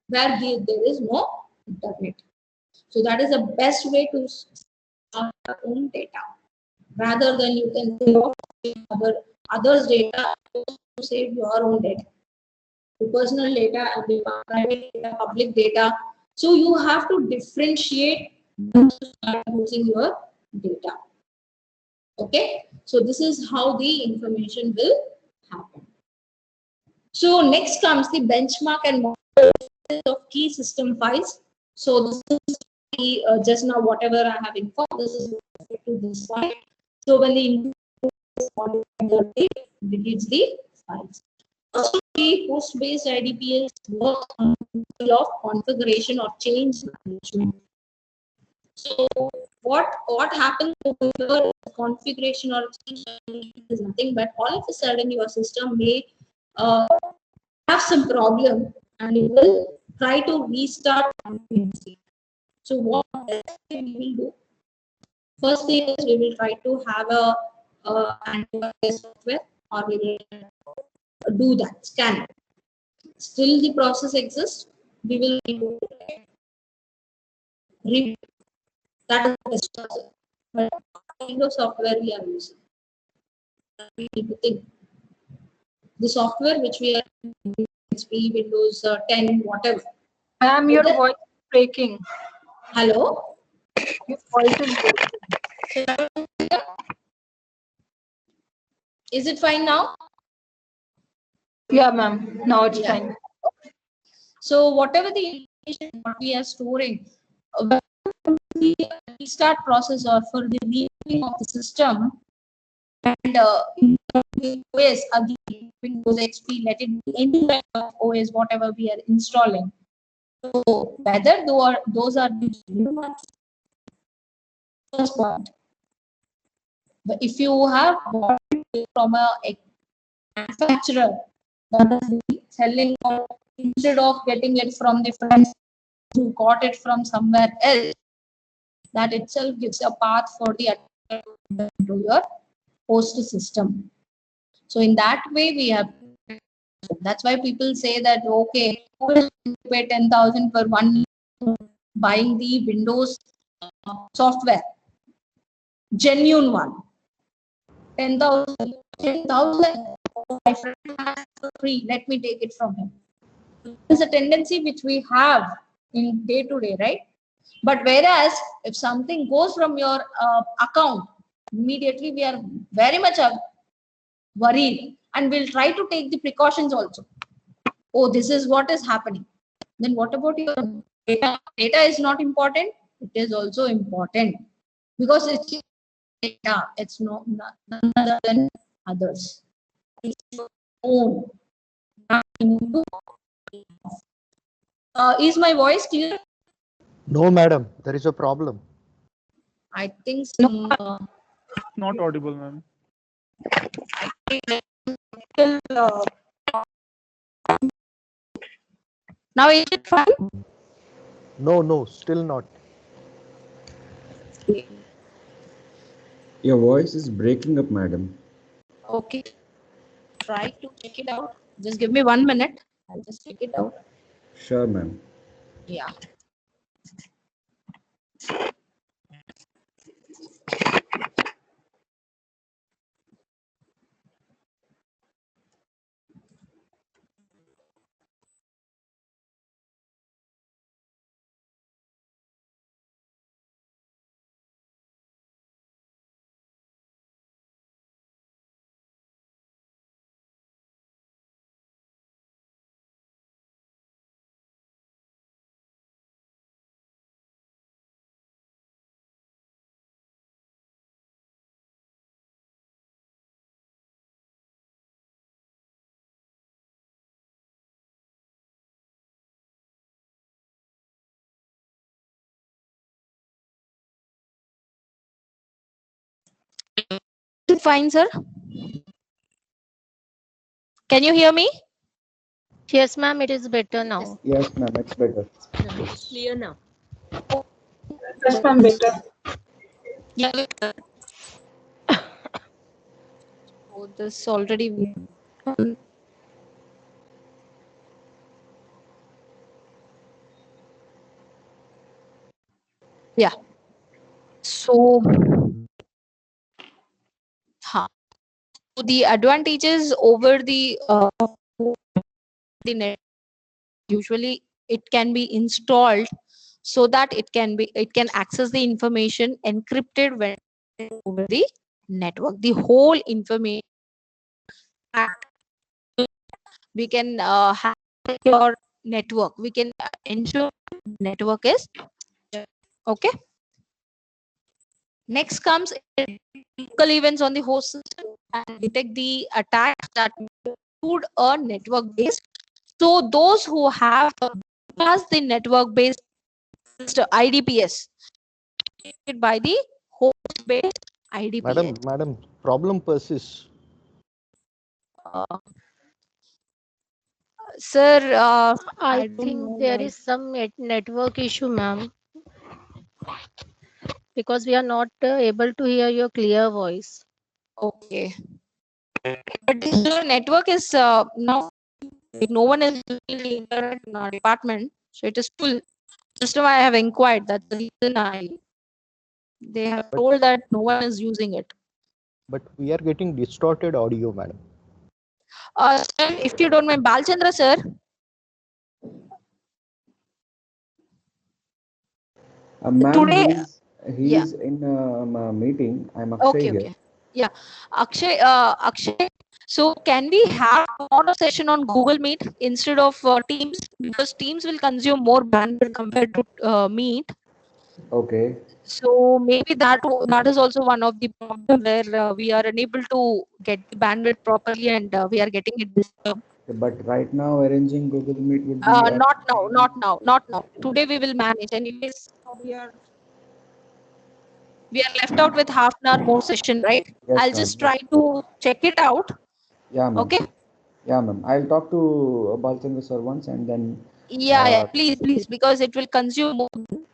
where there is no internet. So that is the best way to store your own data rather than you can save others' data to save your own data. The personal data and the private data, public data. So you have to differentiate using your data. Okay, so this is how the information will happen. So next comes the benchmark and model of key system files. So this is the, just now whatever I have informed, this is to this file. So when the deletes the files. Also, the host-based IDPS work on the of configuration or change management. So what happens over here, configuration or change is nothing but all of a sudden your system may have some problem and it will try to restart. So what we will do? First thing is we will try to have a antivirus software, or we will do that scan. Still the process exists. We will read that is the best. But what kind of software we are using? We need to think. The software which we are using, XP, Windows 10, whatever. Ma'am, your voice is breaking. Hello? Your voice is breaking. Is it fine now? Yeah, ma'am. Now it's Yeah. fine. So whatever the information what we are storing, when the restart process or for the rebuilding of the system, and OS again, Windows XP, let it be any kind of OS, whatever we are installing. So whether those are the genuine ones, first point. But if you have bought it from a manufacturer that is selling, or instead of getting it from the friends who got it from somewhere else, that itself gives a path for the attacker to your host system. So in that way we have, that's why people say that okay, who will pay 10,000 for 1 year buying the Windows software, genuine one. 10,000, 10,000, my friend has for free, let me take it from him. It's a tendency which we have in day to day, right? But whereas if something goes from your account, immediately we are very much worried and we'll try to take the precautions also. Oh, this is what is happening. Then what about your data? Data is not important. It is also important because it's data. It's none other than others. It's your own. Is my voice clear? No, madam, there is a problem. I think some. Not audible, ma'am. Now is it fine? No, still not. Your voice is breaking up, madam. Okay. Try to check it out. Just give me 1 minute. I'll just check it out. Sure, ma'am. Yeah. Fine, sir. Can you hear me? Yes, ma'am, it is better now. Yes, ma'am, it's better. It's clear now. Yes, ma'am, better. Yeah. Oh, this already. Yeah. So, the advantages over the net, usually it can be installed so that it can access the information encrypted when over the network. The whole information we can have your network. We can ensure network is okay. Next comes local events on the host system and detect the attacks that include a network base. So those who have passed the network based IDPS by the host based IDPS. Madam, problem persists. Uh, sir, I don't think know there why. is some network issue, ma'am, because we are not able to hear your clear voice. Okay, but the network is now like, no one is using the internet in our department, so it is full. Just now I have inquired. That's the reason they have told that no one is using it. But we are getting distorted audio, madam. Sir, if you don't mind, Balchandra sir. Ma'am, Today, he's in a meeting. I'm Akshay okay, here. okay. Yeah, Akshay. So can we have a session on Google Meet instead of Teams, because Teams will consume more bandwidth compared to Meet. Okay. So maybe that is also one of the problem where we are unable to get the bandwidth properly and we are getting it disturbed. But right now, arranging Google Meet would be Not now, not now, not now. Today we will manage. Anyways, we are left out with half an hour more session, right? Yes, I'll ma'am. just try to check it out. Yeah, ma'am. Okay. Yeah, ma'am. I'll talk to Balchandra sir once and then. Yeah, please, because it will consume more.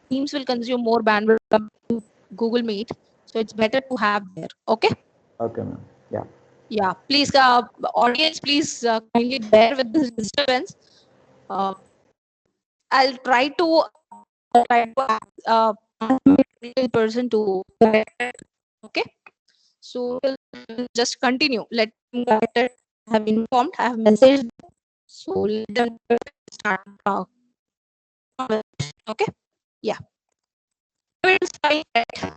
Teams will consume more bandwidth compared to Google Meet, so it's better to have there. Okay. Okay, ma'am. Yeah. Yeah, please, audience, please kindly bear with this disturbance. I'll try to uh, in person to correct it. Okay. So we'll just continue. Let them correct it. I have informed. I have messaged. So let them start. Okay. Yeah. We'll start it.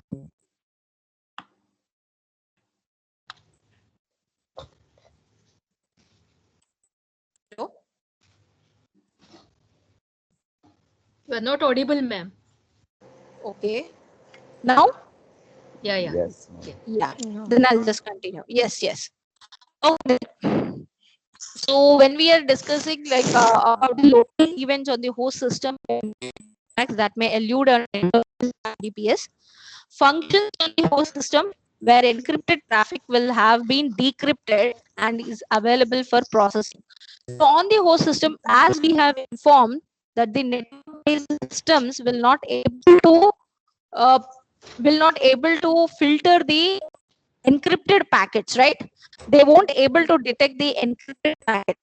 Hello? You are not audible, ma'am. Okay. Now? Yeah. Yes. Yeah. No. Then I'll just continue. Yes. Okay. So when we are discussing like about the local events on the host system that may elude our DPS, functions on the host system where encrypted traffic will have been decrypted and is available for processing. So on the host system, as we have informed that the network-based systems uh, will not able to filter the encrypted packets, right? They won't able to detect the encrypted packet.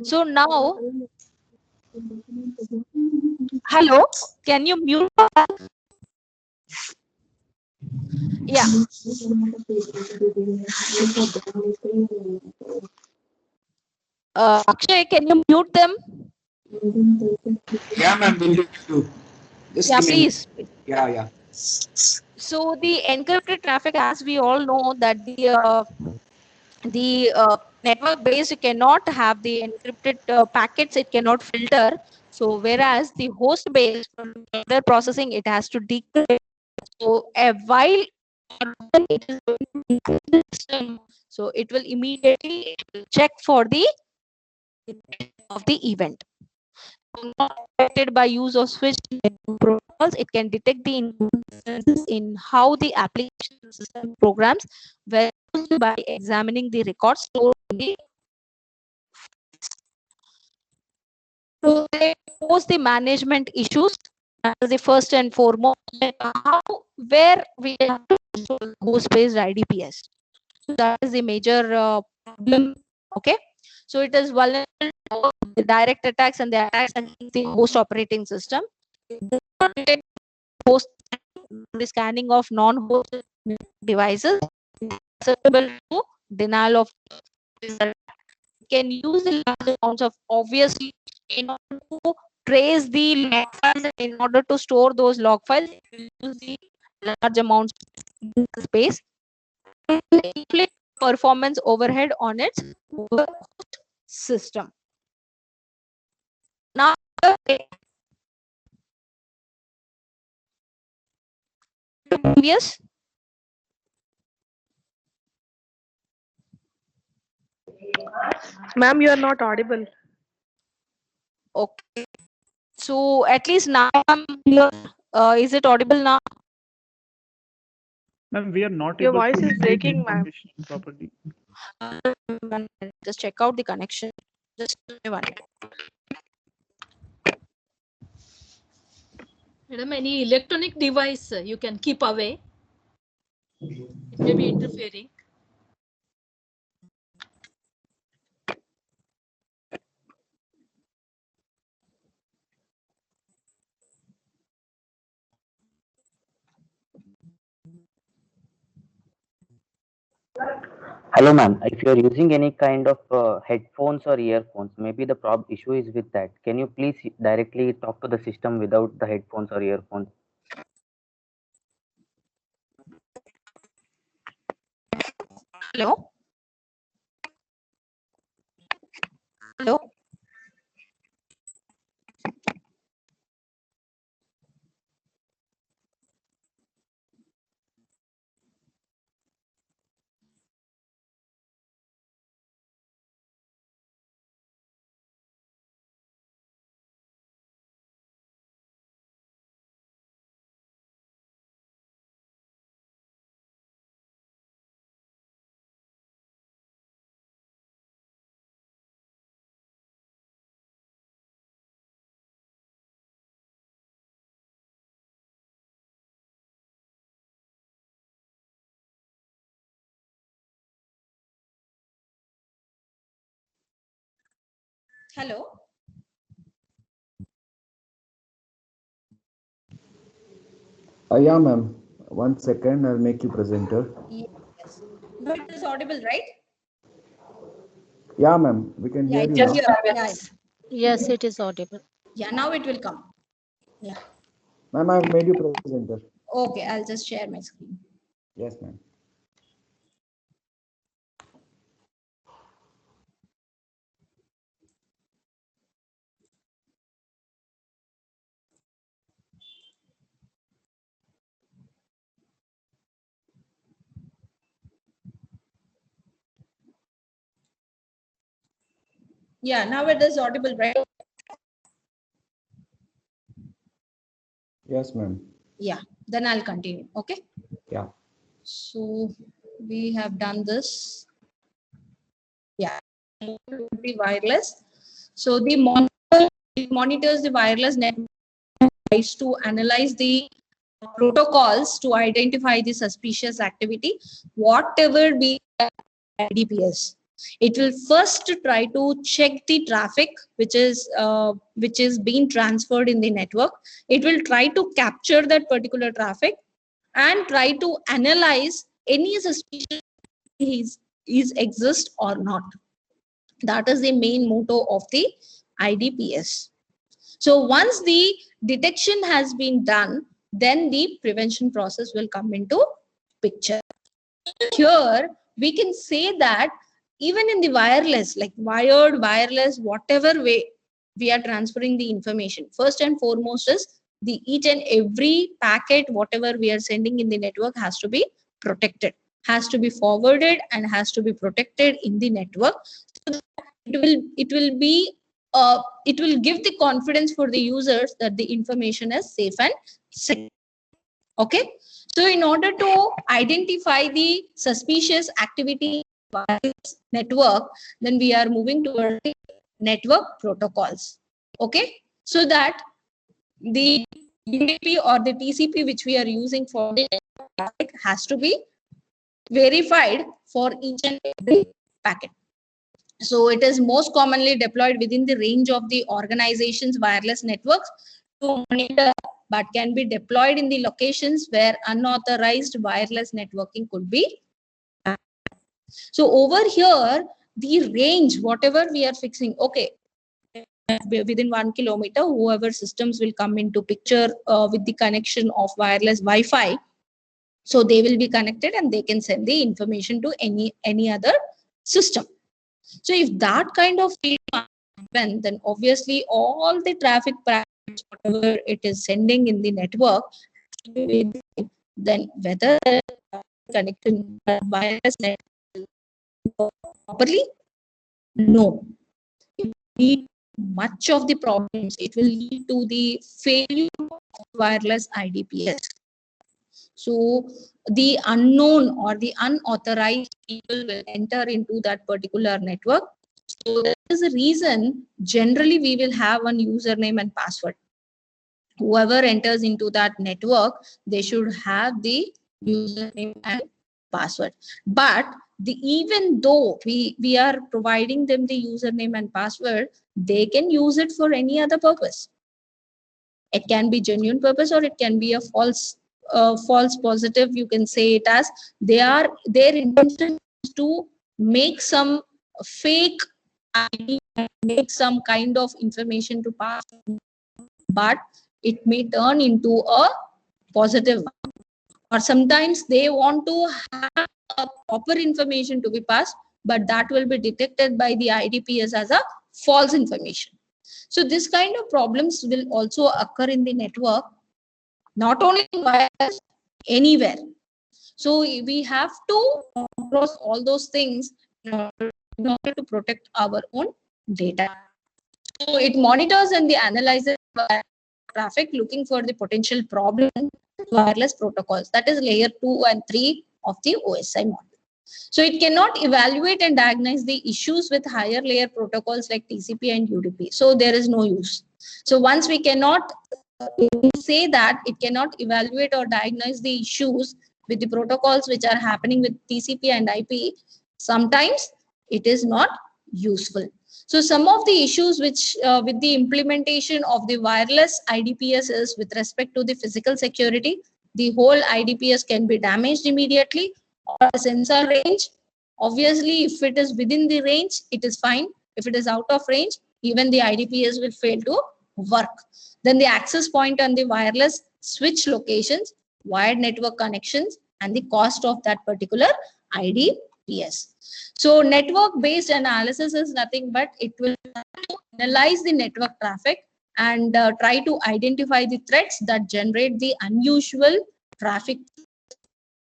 So now, hello, can you mute? Yeah. Akshay, can you mute them? Yeah, ma'am, will do. Just Yeah, give me a minute. please. Yeah. So the encrypted traffic, as we all know, that the network based cannot have the encrypted packets. It cannot filter. So whereas the host based further processing, it has to decrypt. So while it is going to decrypt the system, so it will immediately check for the of the event. So not affected by use of switch protocols, it can detect the inconsistencies in how the application system programs were used by examining the records stored in the. So they pose the management issues as the first and foremost, like how where we have to install host-based IDPS. So that is the major problem. Okay, so it is vulnerable to the direct attacks and the attacks against the host operating system. It does not detect host the scanning of non-host devices. Susceptible to denial of can use the large amounts of obviously in order to trace the log files, in order to store those log files, it will use the large amounts of space. inflict performance overhead on its system. Now, yes. Ma'am, you are not audible. Okay. So at least now I'm clear. Is it audible now? Ma'am, we are not Your able voice to is see the breaking, ma'am. information properly. Just check out the connection. Just give me one minute. Madam, any electronic device you can keep away. It may be interfering. Hello, ma'am. If you are using any kind of headphones or earphones, maybe the issue is with that. Can you please directly talk to the system without the headphones or earphones? Hello? Hello? Hello? Yeah, ma'am. 1 second, I'll make you presenter. Yes. No, it is audible, right? Yeah, ma'am. We can Yeah, hear it you is. now. Yeah, Yes, it is audible. yeah, now it will come. Yeah. Ma'am, I've made you presenter. Okay, I'll just share my screen. Yes, ma'am. Yeah, now it is audible, right? Yes, ma'am. Yeah, then I'll continue. Okay. Yeah. So we have done this. Yeah, the wireless. So the monitor monitors the wireless network tries to analyze the protocols to identify the suspicious activity, whatever be IDPS. It will first try to check the traffic which is being transferred in the network. It will try to capture that particular traffic and try to analyze any suspicious is exist or not. That is the main motto of the IDPS. So once the detection has been done, then the prevention process will come into picture. Here we can say that even in the wireless, like wired, wireless, whatever way we are transferring the information, first and foremost is the each and every packet, whatever we are sending in the network has to be protected, has to be forwarded and has to be protected in the network. So it will give the confidence for the users that the information is safe and secure. Okay, so in order to identify the suspicious activity network, then we are moving towards the network protocols. Okay, so that the UDP or the TCP which we are using for the traffic has to be verified for each and every packet. So it is most commonly deployed within the range of the organization's wireless networks to monitor, but can be deployed in the locations where unauthorized wireless networking could be. So over here, the range, whatever we are fixing, okay, within 1 kilometer, whoever systems will come into picture with the connection of wireless Wi-Fi. So they will be connected and they can send the information to any other system. So if that kind of thing happen, then obviously all the traffic packets, whatever it is sending in the network, then whether connection wireless network properly, no. It will lead much of the problems. It will lead to the failure of wireless IDPS. So the unknown or the unauthorized people will enter into that particular network. So that is the reason generally we will have one username and password. Whoever enters into that network, they should have the username and password. But even though we are providing them the username and password, they can use it for any other purpose. It can be genuine purpose or it can be a false positive. You can say it as their intention is to make some fake ID, make some kind of information to pass, but it may turn into a positive one. Or sometimes they want to have a proper information to be passed, but that will be detected by the IDPS as a false information. So this kind of problems will also occur in the network, not only in wireless, anywhere. So we have to cross all those things in order to protect our own data. So it monitors and analyzes traffic, looking for the potential problem with wireless protocols. That is layer 2 and 3 of the OSI model. So it cannot evaluate and diagnose the issues with higher layer protocols like TCP and UDP. So there is no use. So once we cannot say that it cannot evaluate or diagnose the issues with the protocols which are happening with TCP and IP, sometimes it is not useful. So some of the issues which with the implementation of the wireless IDPS is with respect to the physical security. The whole IDPS can be damaged immediately, or sensor range. Obviously, if it is within the range, it is fine. If it is out of range, even the IDPS will fail to work. Then the access point on the wireless switch locations, wired network connections, and the cost of that particular IDPS. So network-based analysis is nothing but it will analyze the network traffic and try to identify the threats that generate the unusual traffic,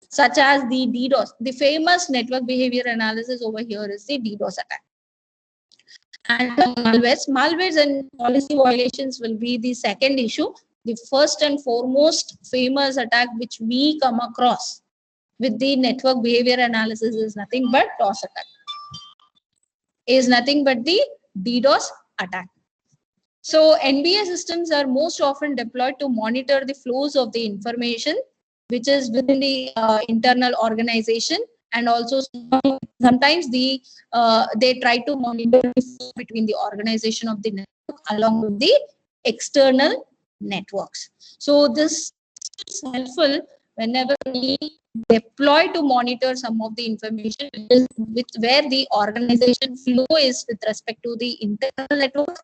such as the DDoS. The famous network behavior analysis over here is the DDoS attack. And malwares and policy violations will be the second issue. The first and foremost famous attack which we come across with the network behavior analysis is nothing but DOS attack. Is nothing but the DDoS attack. So NBA systems are most often deployed to monitor the flows of the information which is within the internal organization, and also sometimes they try to monitor the flow between the organization of the network along with the external networks. So this is helpful whenever we deploy to monitor some of the information with where the organization flow is with respect to the internal network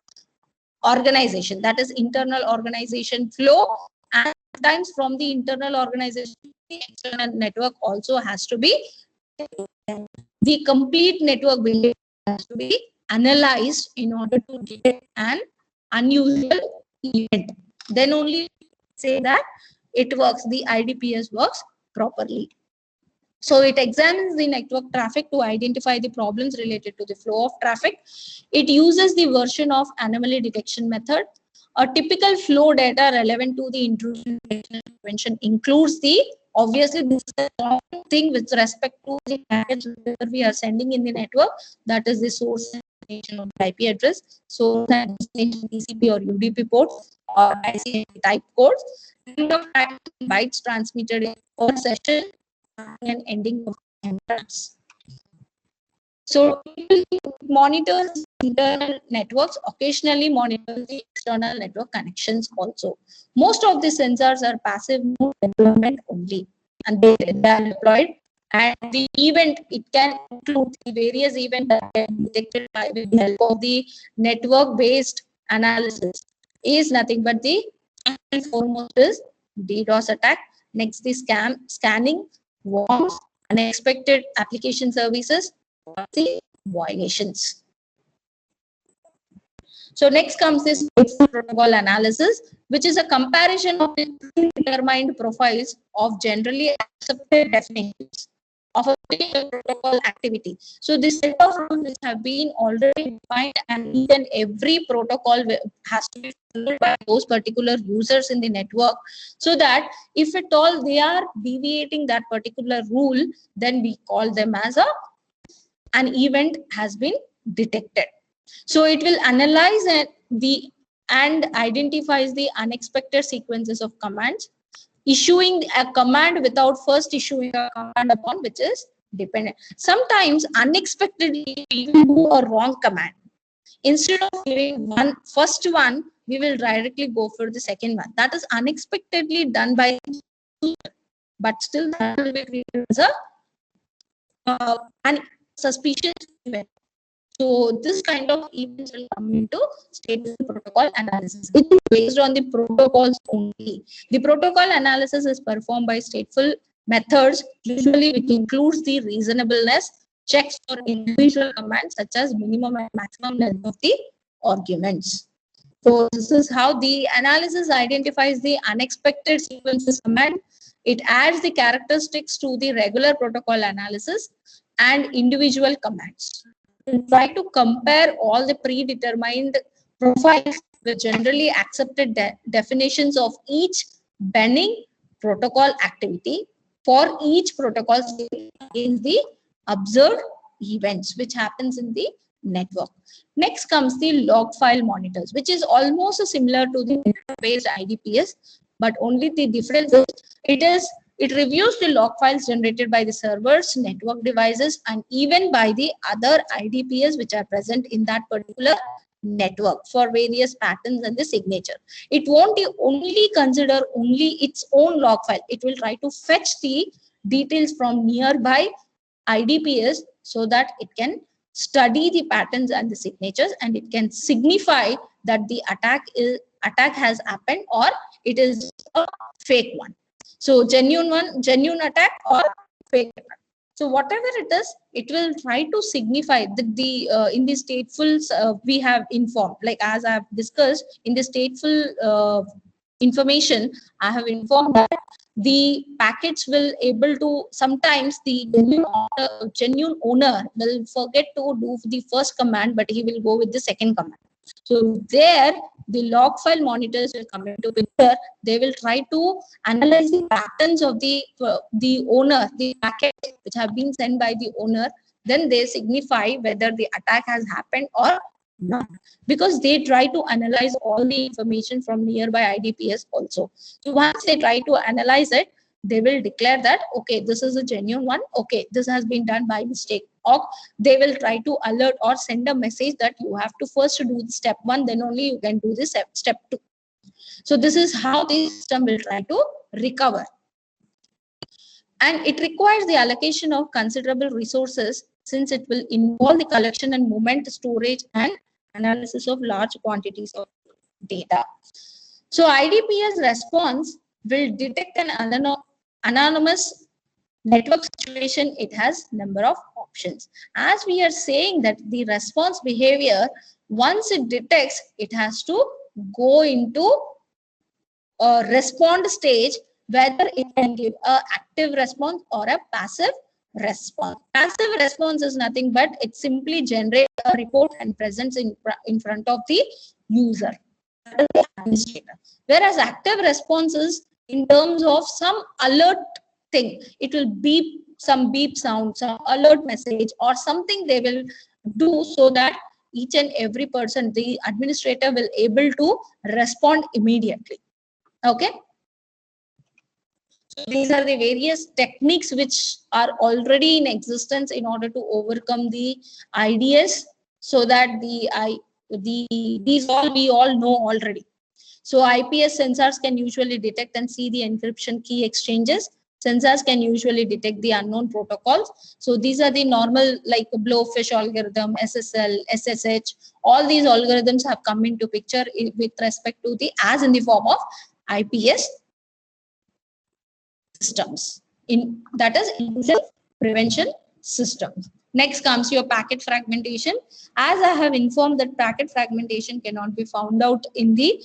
organization, that is internal organization flow, and sometimes from the internal organization the external network also has to be, the complete network behavior has to be analyzed in order to detect an unusual event. Then only say that it works, the IDPS works properly. So it examines the network traffic to identify the problems related to the flow of traffic. It uses the version of anomaly detection method. A typical flow data relevant to the intrusion detection and prevention includes the, obviously this is a thing with respect to the packets that we are sending in the network, that is the source destination of the IP address, source and destination TCP or UDP ports or ICMP type codes, number of bytes transmitted per session, and ending of entrance. So it monitors internal networks, occasionally monitors the external network connections also. Most of the sensors are passive mode deployment only, and they are deployed. And the event, it can include the various events that can be detected by with the help of the network-based analysis. Is nothing but the foremost is DDoS attack. Next, the scanning, warms, unexpected application services, policy violations. So next comes this protocol analysis, which is a comparison of the predetermined profiles of generally accepted definitions of a particular protocol activity. So this set of rules which have been already defined, and each and every protocol has to be followed by those particular users in the network, so that if at all they are deviating that particular rule, then we call them as an event has been detected. So it will analyze and identifies the unexpected sequences of commands, issuing a command without first issuing a command upon which is dependent. Sometimes unexpectedly we will do a wrong command. Instead of giving first one, we will directly go for the second one. That is unexpectedly done by but still that will be treated as an suspicious event. So this kind of events will come into status protocol analysis. It is based on the protocols only. The protocol analysis is performed by stateful methods, usually which includes the reasonableness checks for individual commands such as minimum and maximum length of the arguments. So this is how the analysis identifies the unexpected sequences command. It adds the characteristics to the regular protocol analysis and individual commands. Try to compare all the predetermined profiles with generally accepted definitions of each bending protocol activity for each protocol against the observed events which happens in the network. Next comes the log file monitors, which is almost similar to the network-based IDPS, but only the difference is it reviews the log files generated by the servers, network devices, and even by the other IDPs which are present in that particular network for various patterns and the signature. It won't only consider only its own log file. It will try to fetch the details from nearby IDPs so that it can study the patterns and the signatures, and it can signify that the attack has happened or it is a fake one. So genuine attack or fake attack. So whatever it is, it will try to signify that the in the stateful we have informed, like as I have discussed in the stateful information, I have informed that the packets will able to sometimes the genuine owner will forget to do the first command, but he will go with the second command. So there the log file monitors will come into picture. They will try to analyze the patterns of the owner, the packet which have been sent by the owner. Then they signify whether the attack has happened or not, because they try to analyze all the information from nearby IDPs also. So once they try to analyze it, they will declare that, okay, this is a genuine one. Okay, this has been done by mistake. Or they will try to alert or send a message that you have to first do step 1, then only you can do this step 2. So this is how the system will try to recover. And it requires the allocation of considerable resources, since it will involve the collection and movement, storage, and analysis of large quantities of data. So IDPS response will detect an anonymous network situation. It has number of options. As we are saying that the response behavior, once it detects, it has to go into a respond stage, whether it can give a active response or a passive response. Passive response is nothing but it simply generates a report and presents in front of the user, the administrator. Whereas active response is in terms of some alert thing. It will beep, some beep sound, some alert message or something they will do, so that each and every person, the administrator, will able to respond immediately. Okay. So these are the various techniques which are already in existence in order to overcome the IDS, so that these all we all know already. So IPS sensors can usually detect and see the encryption key exchanges. Sensors can usually detect the unknown protocols. So these are the normal, like blowfish algorithm, SSL, SSH. All these algorithms have come into picture with respect to the as in the form of IPS. systems. That is intrusion prevention systems. Next comes your packet fragmentation. As I have informed that packet fragmentation cannot be found out in the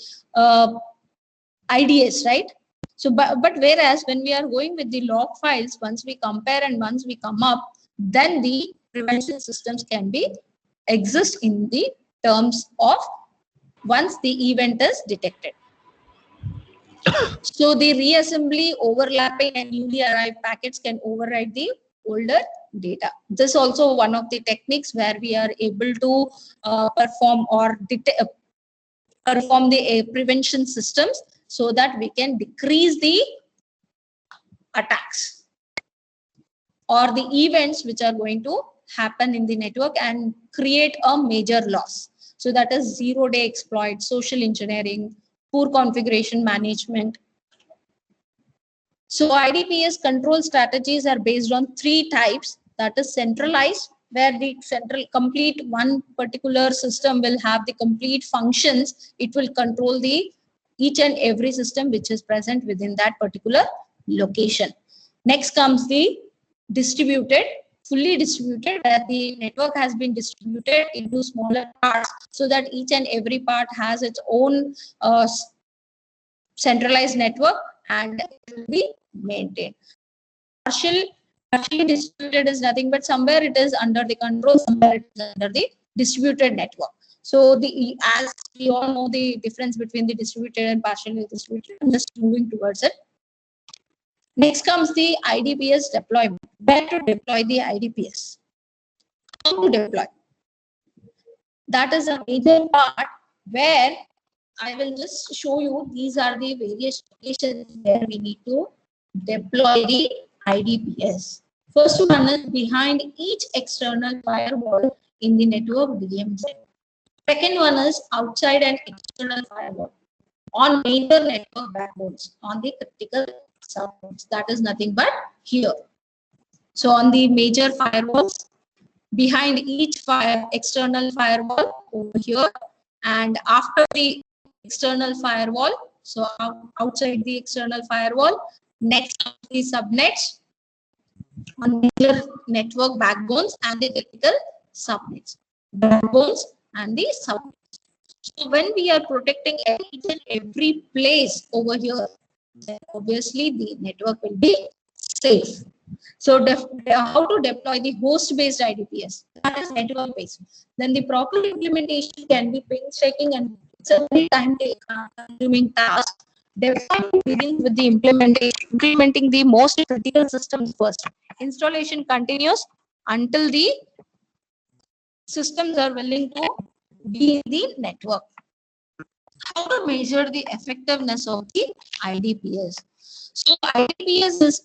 IDS, right? So, but whereas when we are going with the log files, once we compare and once we come up, then the prevention systems can be exist in the terms of once the event is detected. So the reassembly, overlapping and newly arrived packets can override the older data. This is also one of the techniques where we are able to perform or perform the prevention systems so that we can decrease the attacks or the events which are going to happen in the network and create a major loss. So that is zero-day exploit, social engineering, poor configuration management. So IDPS control strategies are based on 3 types. That is centralized, where the complete one particular system will have the complete functions. It will control the each and every system which is present within that particular location. Next comes the distributed, fully distributed, where the network has been distributed into smaller parts so that each and every part has its own centralized network and it will be maintained. Partially distributed is nothing but somewhere it is under the control, somewhere it is under the distributed network. So as we all know the difference between the distributed and partially distributed, I'm just moving towards it. Next comes the IDPS deployment. Where to deploy the IDPS? How to deploy? That is a major part where I will just show you these are the various locations where we need to deploy the IDPS. First one is behind each external firewall in the network VM set. Second one is outside an external firewall on major network backbones on the critical subnets. That is nothing but here. So on the major firewalls, behind each external firewall over here, and after the external firewall, so outside the external firewall, next the subnets on major network backbones and the critical subnets, backbones and the subnets. So when we are protecting each and every place over here, then obviously the network will be safe. So how to deploy the host-based IDPS? That is network-based. Then the proper implementation can be painstaking and it's a very time-consuming task. Definitely begins with the implementing the most critical systems first. Installation continues until the systems are willing to be in the network. How to measure the effectiveness of the IDPS? So IDPS is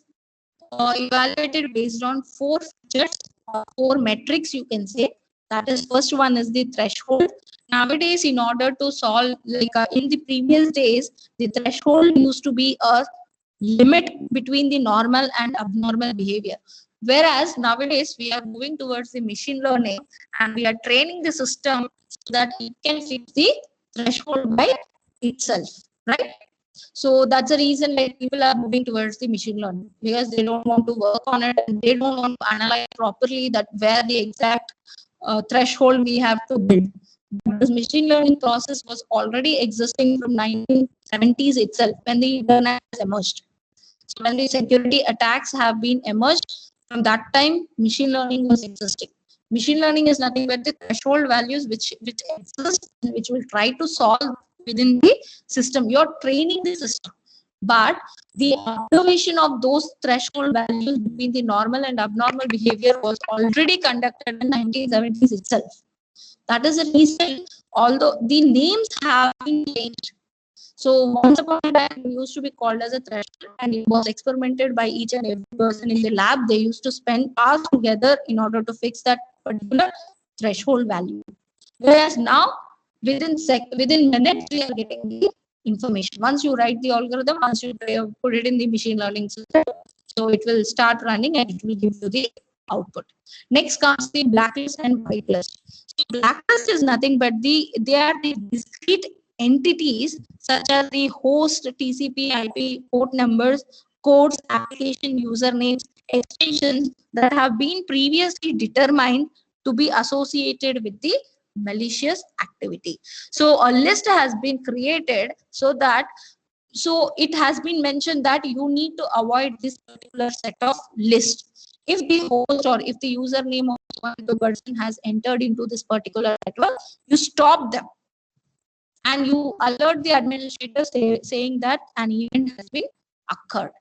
evaluated based on 4 features or 4 metrics, you can say. That is, first one is the threshold. Nowadays, in order to solve, like in the previous days, the threshold used to be a limit between the normal and abnormal behavior. Whereas nowadays we are moving towards the machine learning and we are training the system so that it can fix the threshold by itself, right? So that's the reason like people are moving towards the machine learning, because they don't want to work on it and they don't want to analyze properly that where the exact threshold we have to build. This machine learning process was already existing from 1970s itself when the internet has emerged. So when the security attacks have been emerged, from that time machine learning was existing. Machine learning is nothing but the threshold values which exist and which will try to solve within the system. You're training the system, but the observation of those threshold values between the normal and abnormal behavior was already conducted in 1970s itself. That is the reason, although the names have been changed. So once upon a time, it used to be called as a threshold, and it was experimented by each and every person in the lab. They used to spend hours together in order to fix that particular threshold value. Whereas now, within minutes, we are getting the information. Once you write the algorithm, once you put it in the machine learning system, so it will start running and it will give you the output. Next comes the blacklist and whitelist. So blacklist is nothing but they are the discrete entities such as the host TCP IP port numbers codes, application usernames, extensions that have been previously determined to be associated with the malicious activity. So a list has been created so that it has been mentioned that you need to avoid this particular set of list. If the host or if the username of one of the person has entered into this particular network, you stop them and you alert the administrator saying that an event has been occurred.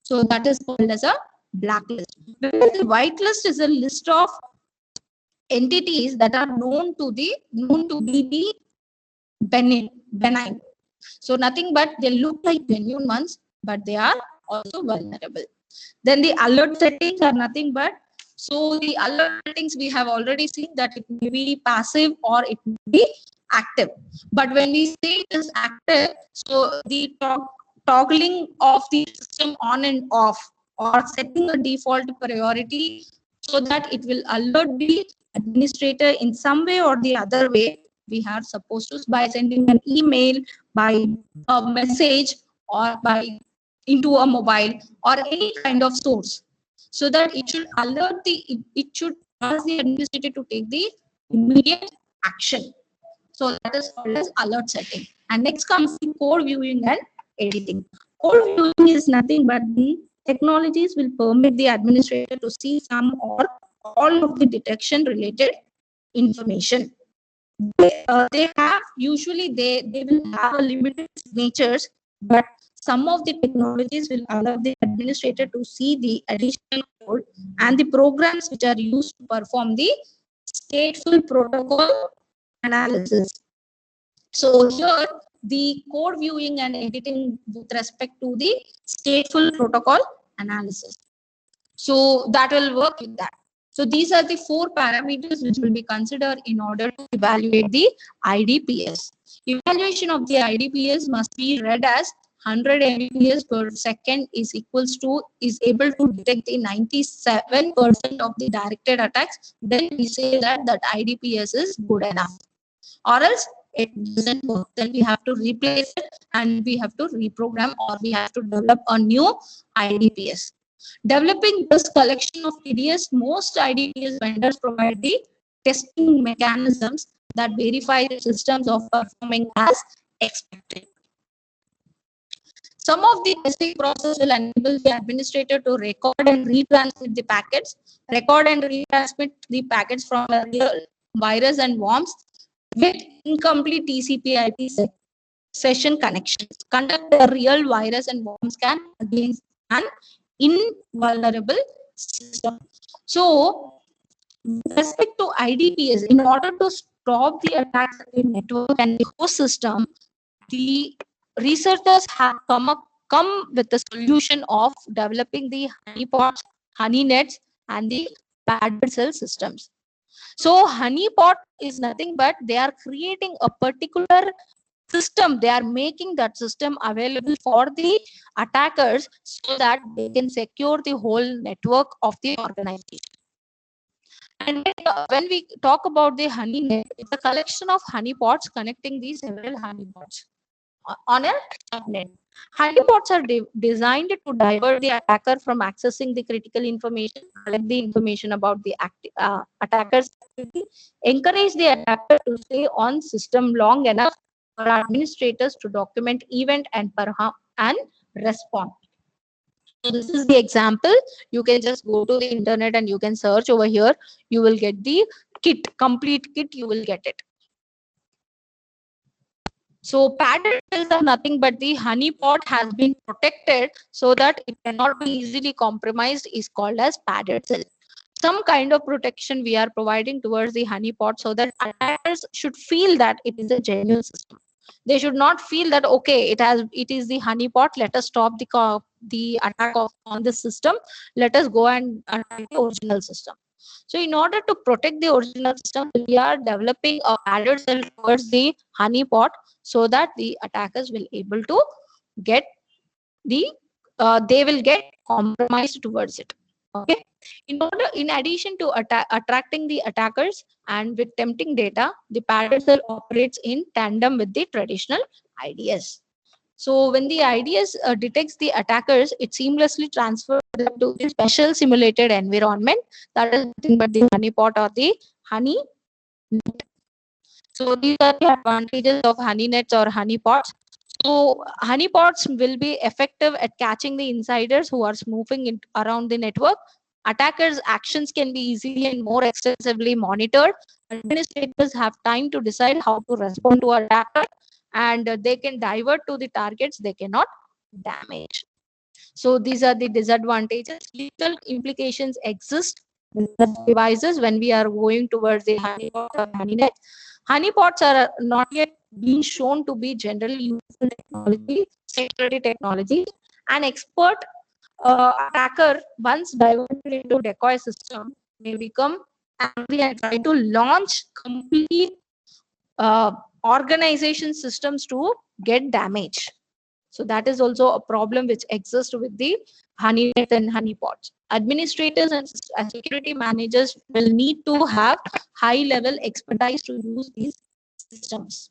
So that is called as a blacklist. The whitelist is a list of entities that are known to be the benign. So nothing but they look like genuine ones, but they are also vulnerable. Then the alert settings are nothing but, so the alert settings we have already seen that it may be passive or it may be active. But when we say it is active, so the toggling of the system on and off or setting a default priority so that it will alert the administrator in some way or the other way. We are supposed to, by sending an email, by a message, or by into a mobile or any kind of source, so that it should alert it should ask the administrator to take the immediate action. So that is called as alert setting. And next comes the code viewing and editing. Code viewing is nothing but the technologies will permit the administrator to see some or all of the detection related information. They have usually they will have a limited signatures, but some of the technologies will allow the administrator to see the additional code and the programs which are used to perform the stateful protocol analysis. So here the code viewing and editing with respect to the stateful protocol analysis. So that will work with that. So these are the 4 parameters which will be considered in order to evaluate the IDPS. Evaluation of the IDPS must be read as 100 Mbps per second is able to detect the 97% of the directed attacks. Then we say that IDPS is good enough. Or else it doesn't work. Then we have to replace it and we have to reprogram or we have to develop a new IDPS. Developing this collection of TDS, most IDPS vendors provide the testing mechanisms that verify the systems of performing as expected. Some of the testing process will enable the administrator to record and retransmit the packets, record and retransmit the packets from a real virus and worms with incomplete TCP/IP session connections. Conduct a real virus and worm scan against an invulnerable system. So, with respect to IDPS, in order to stop the attacks on the network and the host system, the researchers have come with the solution of developing the honeypots, honeynets, and the padded cell systems. So honeypot is nothing but they are creating a particular system. They are making that system available for the attackers so that they can secure the whole network of the organization. And when we talk about the honeynet, it's a collection of honeypots connecting these several honeypots on a subnet. Honeypots are designed to divert the attacker from accessing the critical information, collect the information about the attacker's activity, encourage the attacker to stay on system long enough for administrators to document event and respond. So this is the example. You can just go to the internet and you can search over here. You will get the complete kit, you will get it. So padded cells are nothing but the honeypot has been protected so that it cannot be easily compromised is called as padded cell. Some kind of protection we are providing towards the honeypot so that attackers should feel that it is a genuine system. They should not feel that okay, it is the honeypot. Let us stop the attack on the system. Let us go and attack the original system. So in order to protect the original system, we are developing a padded cell towards the honeypot so that the attackers will able to get they will get compromised towards it. Okay. In addition to attracting the attackers and with tempting data, the padded cell operates in tandem with the traditional IDS. So when the IDS detects the attackers, it seamlessly transfers them to the special simulated environment, that is nothing but the honeypot or the honey net. So these are the advantages of honey nets or honeypots. So honeypots will be effective at catching the insiders who are snooping around the network. Attackers' actions can be easily and more extensively monitored. Administrators have time to decide how to respond to an attacker, and they can divert to the targets they cannot damage. So these are the disadvantages. Legal implications exist with the devices when we are going towards the honeypot or honeynet. Honeypots are not yet being shown to be generally useful technology, security technology. An expert attacker, once diverted into decoy system, may become angry and try to launch complete uh, organization systems to get damage. So that is also a problem which exists with the honeynet and honeypots. Administrators and security managers will need to have high level expertise to use these systems.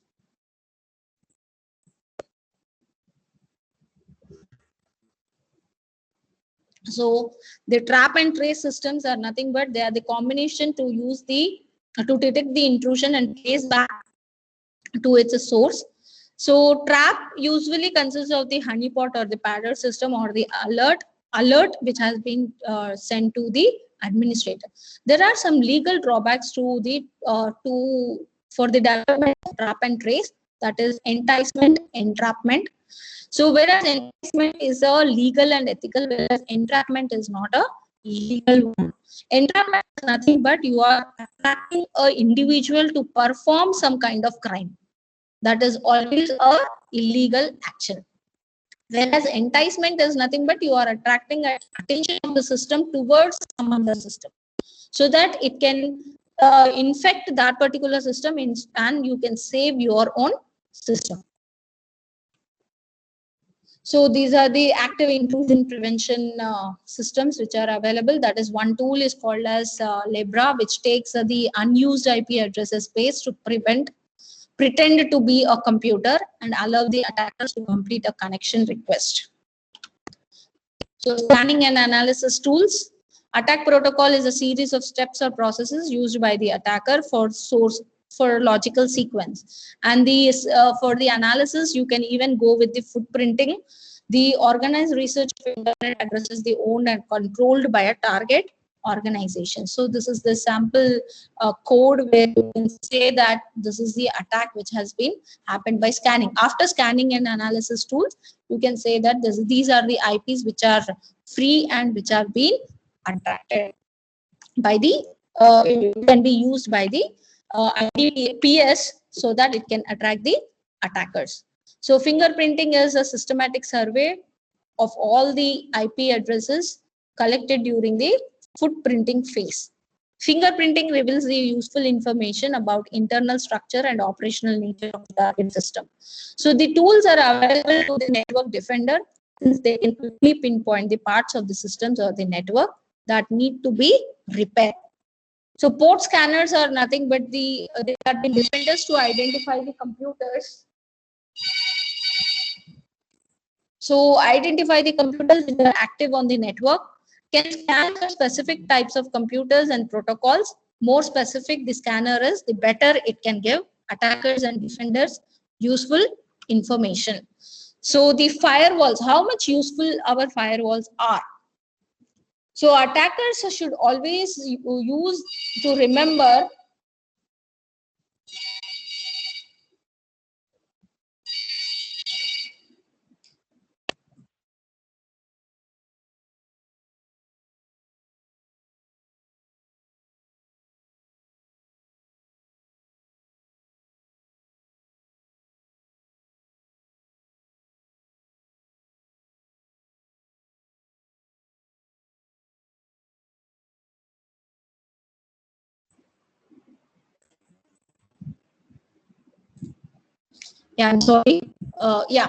So the trap and trace systems are nothing but they are the combination to use the to detect the intrusion and trace back to its source. So trap usually consists of the honeypot or the padder system or the alert which has been sent to the administrator. There are some legal drawbacks to the for the development of trap and trace, that is enticement, entrapment. So whereas enticement is a legal and ethical, whereas entrapment is not a legal one. Entrapment is nothing but you are attracting an individual to perform some kind of crime. That is always a illegal action. Whereas enticement is nothing but you are attracting attention of the system towards some other system, so that it can infect that particular system and you can save your own system. So these are the active intrusion prevention systems which are available. That is, one tool is called as Libra, which takes the unused IP addresses space to pretend to be a computer and allow the attackers to complete a connection request. So scanning and analysis tools. Attack protocol is a series of steps or processes used by the attacker for logical sequence. And for the analysis, you can even go with the footprinting. The organized research of internet addresses the owned and controlled by a target organization. So this is the sample code where you can say that this is the attack which has been happened by scanning. After scanning and analysis tools, you can say that these are the IPs which are free and which are being attracted by the can be used by the IDPS so that it can attract the attackers. So fingerprinting is a systematic survey of all the IP addresses collected during the footprinting phase. Fingerprinting reveals the useful information about internal structure and operational nature of the target system. So the tools are available to the network defender since they can quickly pinpoint the parts of the systems or the network that need to be repaired. So port scanners are nothing but they have been defenders to identify the computers. So identify the computers which are active on the network, can scan for specific types of computers and protocols. More specific the scanner is, the better it can give attackers and defenders useful information. So the firewalls, how much useful our firewalls are. So attackers should always use to remember Yeah, I'm sorry. Yeah.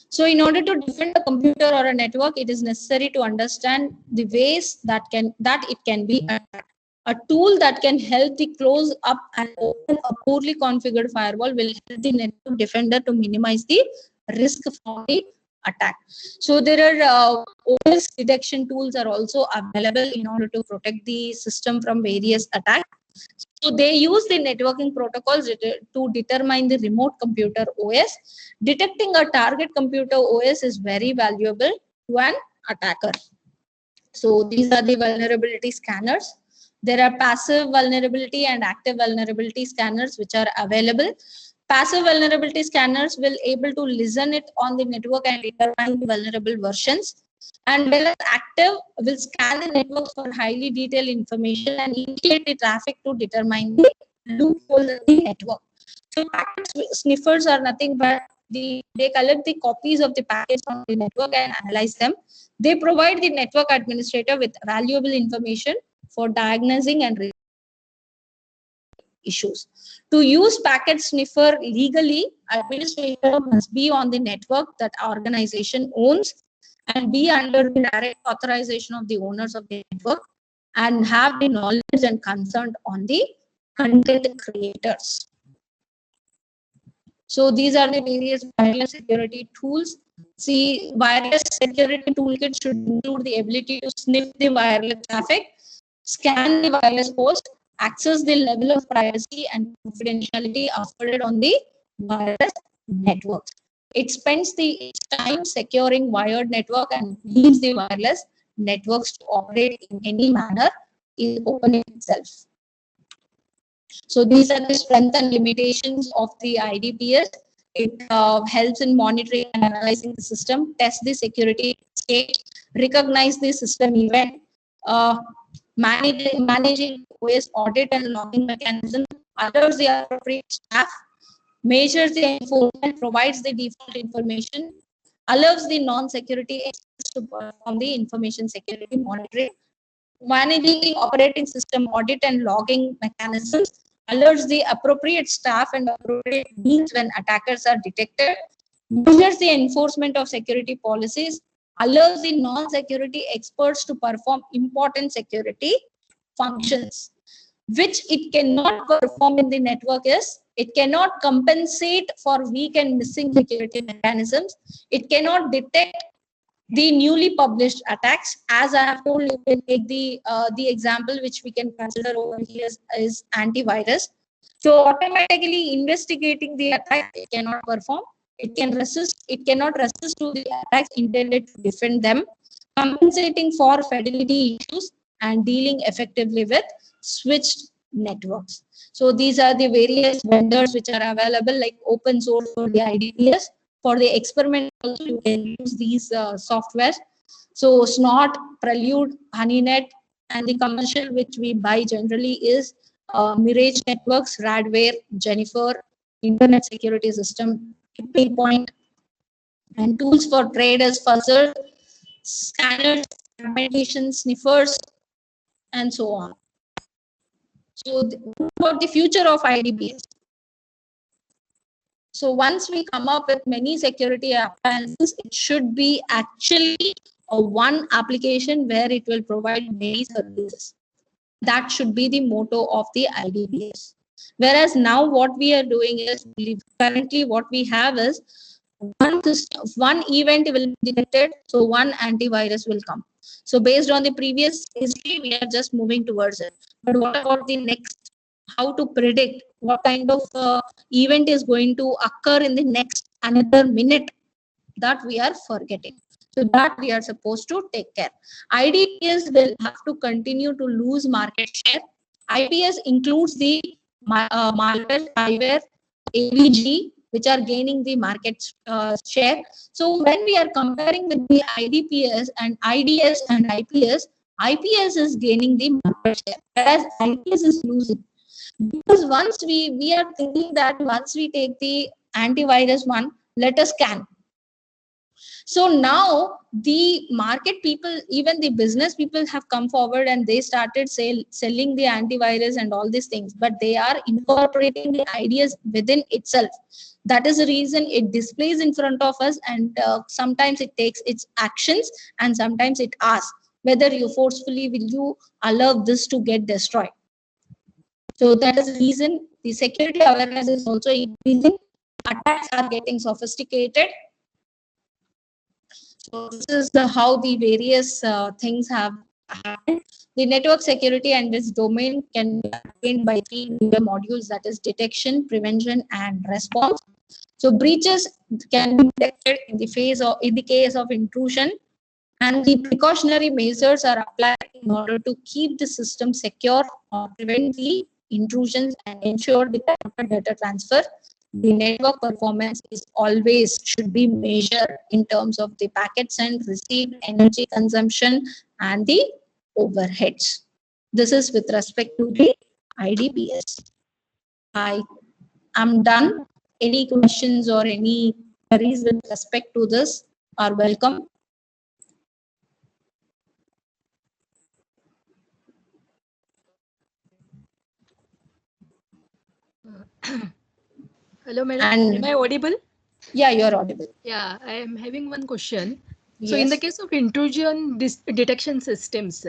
So in order to defend a computer or a network, it is necessary to understand the ways that it can be attacked. A tool that can help the close up and open a poorly configured firewall will help the network defender to minimize the risk from the attack. So there are OS detection tools are also available in order to protect the system from various attacks. So they use the networking protocols to determine the remote computer OS. Detecting a target computer OS is very valuable to an attacker. So these are the vulnerability scanners. There are passive vulnerability and active vulnerability scanners which are available. Passive vulnerability scanners will able to listen it on the network and determine the vulnerable versions. And whereas active will scan the network for highly detailed information and initiate the traffic to determine the loophole in the network. So packet sniffers are nothing but they collect the copies of the packets on the network and analyze them. They provide the network administrator with valuable information for diagnosing and issues. To use packet sniffer legally, administrator must be on the network that organization owns and be under the direct authorization of the owners of the network and have the knowledge and consent on the content creators. So these are the various wireless security tools. See, wireless security toolkit should include the ability to sniff the wireless traffic, scan the wireless host, access the level of privacy and confidentiality afforded on the wireless networks. It spends its time securing wired network and leaves the wireless networks to operate in any manner is open in itself. So these are the strengths and limitations of the IDPS. It helps in monitoring and analyzing the system, test the security state, recognize the system event, managing OS audit and logging mechanism, allows the appropriate staff, measures the enforcement, provides the default information, allows the non-security experts to perform the information security monitoring, managing the operating system audit and logging mechanisms, alerts the appropriate staff and appropriate means when attackers are detected, measures the enforcement of security policies, allows the non-security experts to perform important security functions. Which it cannot perform in the network is, it cannot compensate for weak and missing security mechanisms. It cannot detect the newly published attacks. As I have told, you can take the example which we can consider over here is antivirus. So automatically investigating the attack, it cannot perform. It can resist. It cannot resist to the attacks intended to defend them. Compensating for fidelity issues and dealing effectively with switched networks. So these are the various vendors which are available, like open source for the IDPS. For the experiment also, you can use these softwares. So Snort, Prelude, HoneyNet, and the commercial which we buy generally is Mirage Networks, Radware, Jennifer, Internet Security System, Paypoint, and tools for traders, fuzzer, scanners, fragmentation, sniffers, and so on. So about the future of IDPS. So once we come up with many security appliances, it should be actually a one application where it will provide many services. That should be the motto of the IDPS. Whereas now what we are doing is, currently what we have is one event will be detected, so one antivirus will come. So based on the previous history, we are just moving towards it. But what about the next? How to predict what kind of event is going to occur in the next another minute? That we are forgetting. So that we are supposed to take care. IDPS will have to continue to lose market share. IPS includes the malware, spyware, AVG, which are gaining the market share. So when we are comparing with the IDPS and IDS and IPS, IPS is gaining the market share, whereas IPS is losing. Because once we are thinking that once we take the antivirus one, let us scan. So now the market people, even the business people have come forward and they started selling the antivirus and all these things, but they are incorporating the ideas within itself. That is the reason it displays in front of us, and sometimes it takes its actions and sometimes it asks whether you forcefully will you allow this to get destroyed. So that is the reason the security awareness is also increasing. Attacks are getting sophisticated. So this is how the various things have happened. The network security and its domain can be attained by three major modules, that is detection, prevention, and response. So breaches can be detected in the case of intrusion, and the precautionary measures are applied in order to keep the system secure or prevent the intrusions and ensure the proper data transfer. The network performance is always should be measured in terms of the packet sent, received, energy consumption, and the overheads. This is with respect to the IDPS. I am done. Any questions or any queries with respect to this are welcome. Hello, madam. And Am I audible? yeah, you're audible. Yeah, I am having one question. So Yes. in the case of intrusion detection systems,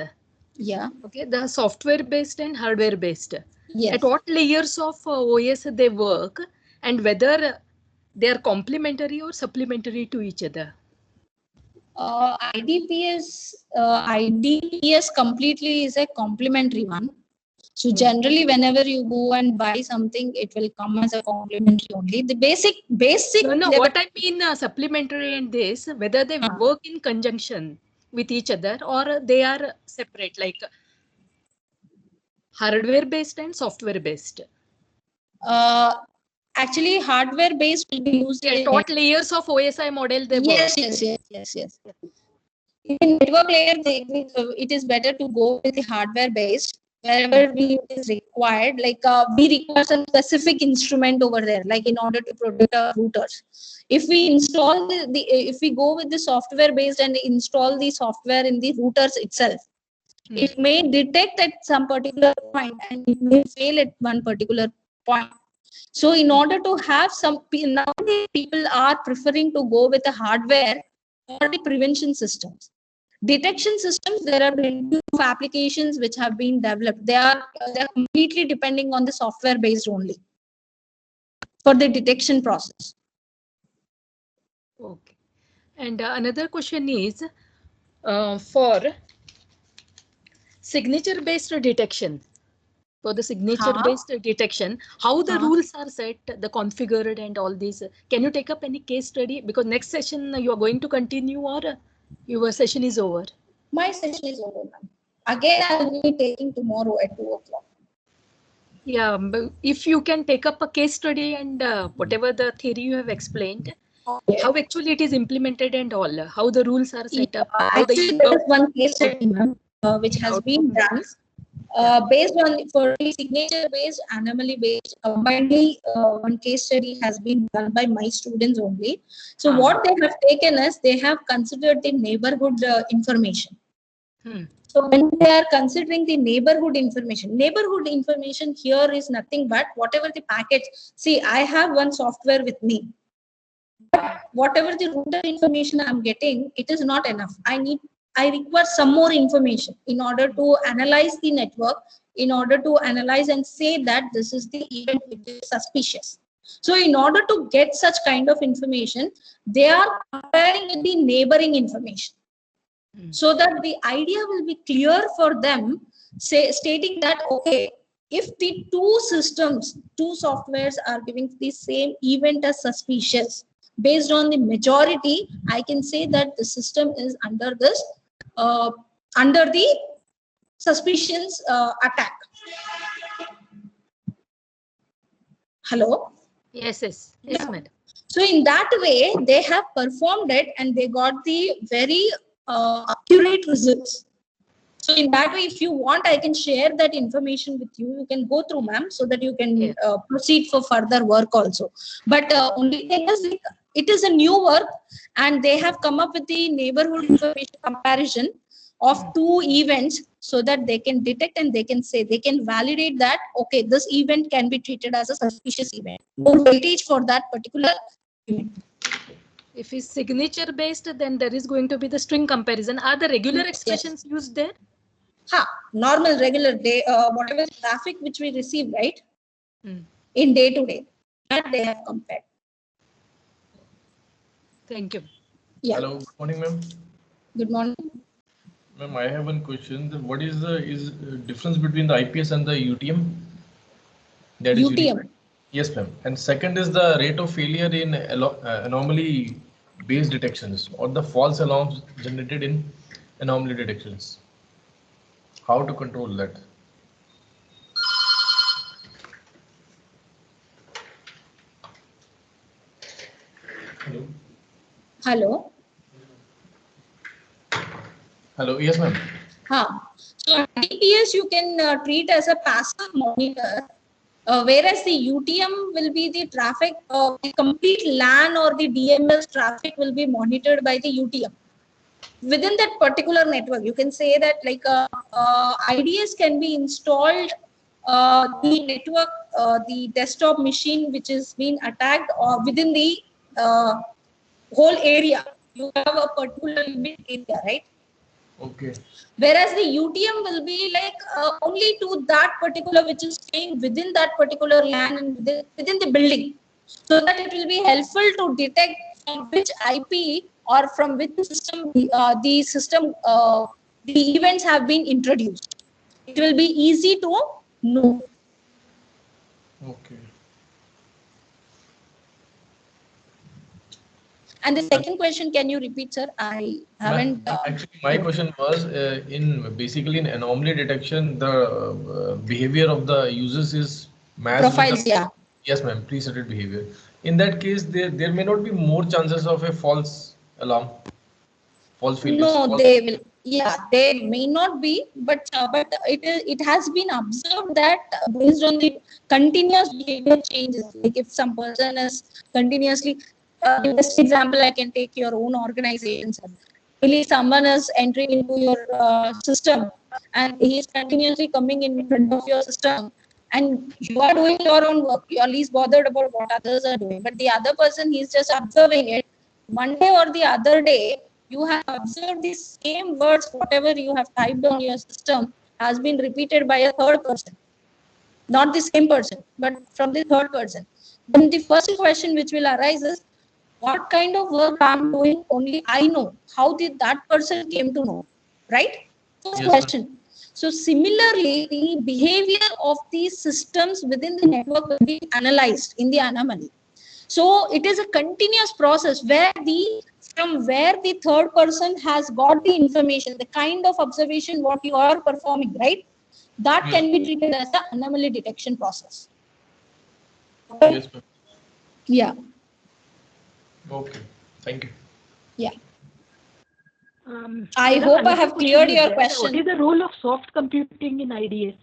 Yeah. okay, the software based and hardware based, Yes. at what layers of OS they work, and whether they are complementary or supplementary to each other? IDPS completely is a complementary one. So generally, whenever you go and buy something, it will come as a complementary only. The basic No, level. what I mean supplementary and this, whether they work in conjunction with each other or they are separate, like hardware based and software based. Actually, hardware based will be used At in what layers of OSI model they work? Yes. In network layer, it is better to go with the hardware based. Wherever it is required, like we require some specific instrument over there, like in order to protect our routers. If we install if we go with the software based and install the software in the routers itself, it may detect at some particular point and it may fail at one particular point. So in order to have nowadays people are preferring to go with the hardware or the prevention systems. Detection systems, there are plenty of applications which have been developed. They are completely depending on the software based only for the detection process. Okay. And another question is for signature based detection. For the signature based detection, how the rules are set, the configured and all these. Can you take up any case study? Because next session you are going to continue or your session is over? My session is over, ma'am. Again, I will be taking tomorrow at 2 o'clock. Yeah, but if you can take up a case study and whatever the theory you have explained, how actually it is implemented and all, how the rules are set up. Actually, there is one case study, ma'am, which has been done. Based on for the signature based, anomaly based, combinedly, one case study has been done by my students only. So what they have taken is they have considered the neighborhood information. So when they are considering the neighborhood information here is nothing but whatever the package. See, I have one software with me. But whatever the router information I'm getting, it is not enough. I require some more information in order to analyze the network, in order to analyze and say that this is the event which is suspicious. So in order to get such kind of information, they are comparing with the neighboring information. So that the idea will be clear for them, stating that, okay, if the two softwares are giving the same event as suspicious, based on the majority, I can say that the system is under this, under the suspicions attack. Hello? Yes, madam. So in that way, they have performed it and they got the very accurate results. So in that way, if you want, I can share that information with you. You can go through, ma'am, so that you can proceed for further work also. But only thing is, like, it is a new work and they have come up with the neighborhood information comparison of two events so that they can detect and they can say, they can validate that, okay, this event can be treated as a suspicious event. More weightage for that particular event. If it's signature based, then there is going to be the string comparison. Are the regular expressions used there? Normal, regular day, whatever traffic which we receive, right? In day to day, that they have compared. Thank you. Yeah. Hello, Morning, ma'am. Good morning. Ma'am, I have one question. What is the difference between the IPS and the UTM? That is unique. UTM. Yes, ma'am. And second is the rate of failure in anomaly-based detections or the false alarms generated in anomaly detections. How to control that? Hello. Hello. Hello. Yes, ma'am. So IPS you can treat as a passive monitor, whereas the UTM will be the traffic, the complete LAN or the DMS traffic will be monitored by the UTM. Within that particular network, you can say that like IDS can be installed the network, the desktop machine which is being attacked, or within the whole area. You have a particular limit area, right? Okay. Whereas the UTM will be like only to that particular which is staying within that particular LAN and within the building, so that it will be helpful to detect from which IP or from which system the system the events have been introduced. It will be easy to know. Okay. And the second question, can you repeat, sir? I haven't. Actually, my question was basically in anomaly detection, the behavior of the users is matched with Profiles, the, yeah. yes, ma'am, pre-setted behavior. In that case, there may not be more chances of a false alarm, false failures. No, they will. Yeah, they may not be, but it has been observed that based on the continuous behavior changes, like if some person is continuously, the best example I can take your own organization. Sir. Really, someone is entering into your system, and he is continuously coming in front of your system, and you are doing your own work. You are least bothered about what others are doing, but the other person, he is just observing it. One day or the other day, you have observed the same words, whatever you have typed on your system has been repeated by a third person. Not the same person, but from the third person. Then the first question which will arise is, what kind of work I'm doing, only I know. How did that person came to know? Right? First question. So similarly, the behavior of these systems within the network will be analyzed in the anomaly. So it is a continuous process where from where the third person has got the information, the kind of observation what you are performing, right? That can be treated as the anomaly detection process. Okay? Yes, ma'am. Yeah. Okay. Thank you. Yeah. I hope I have cleared your question. What is the role of soft computing in IDS?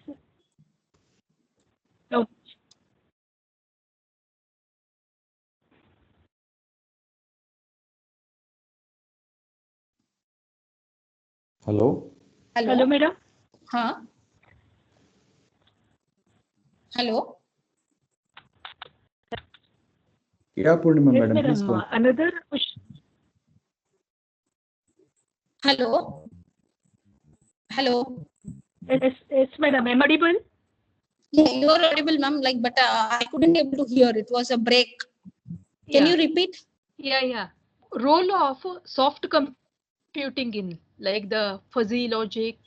No. Hello. Hello, madam. Huh? Hello. Yeah, Purnima, Yes, madam, please go. madam. Another question. Hello. Hello. Yes, madam. Am I audible? Yeah, you are audible, ma'am. Like, but I couldn't able to hear. It was a break. Can you repeat? Yeah. Role of soft computing in like the fuzzy logic,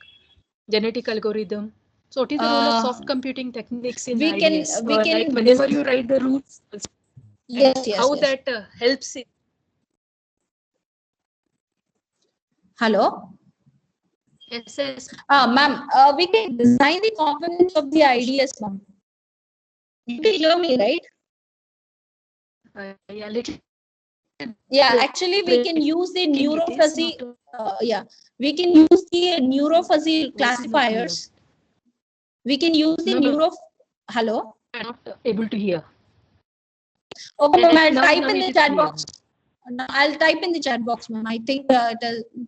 genetic algorithm. So, what is the role of soft computing techniques in IDS? Like whenever you write the rules, yes, how that helps in. Hello. Yes. Ma'am, we can design the components of the IDS, ma'am. You can hear me, right? Yeah, little. Yeah, actually, we can use the neurofuzzy. We can use the neurofuzzy classifiers. We can use the Hello. I'm not able to hear. Okay, I'll type in the chat box. No, I'll type in the chat box, ma'am. I think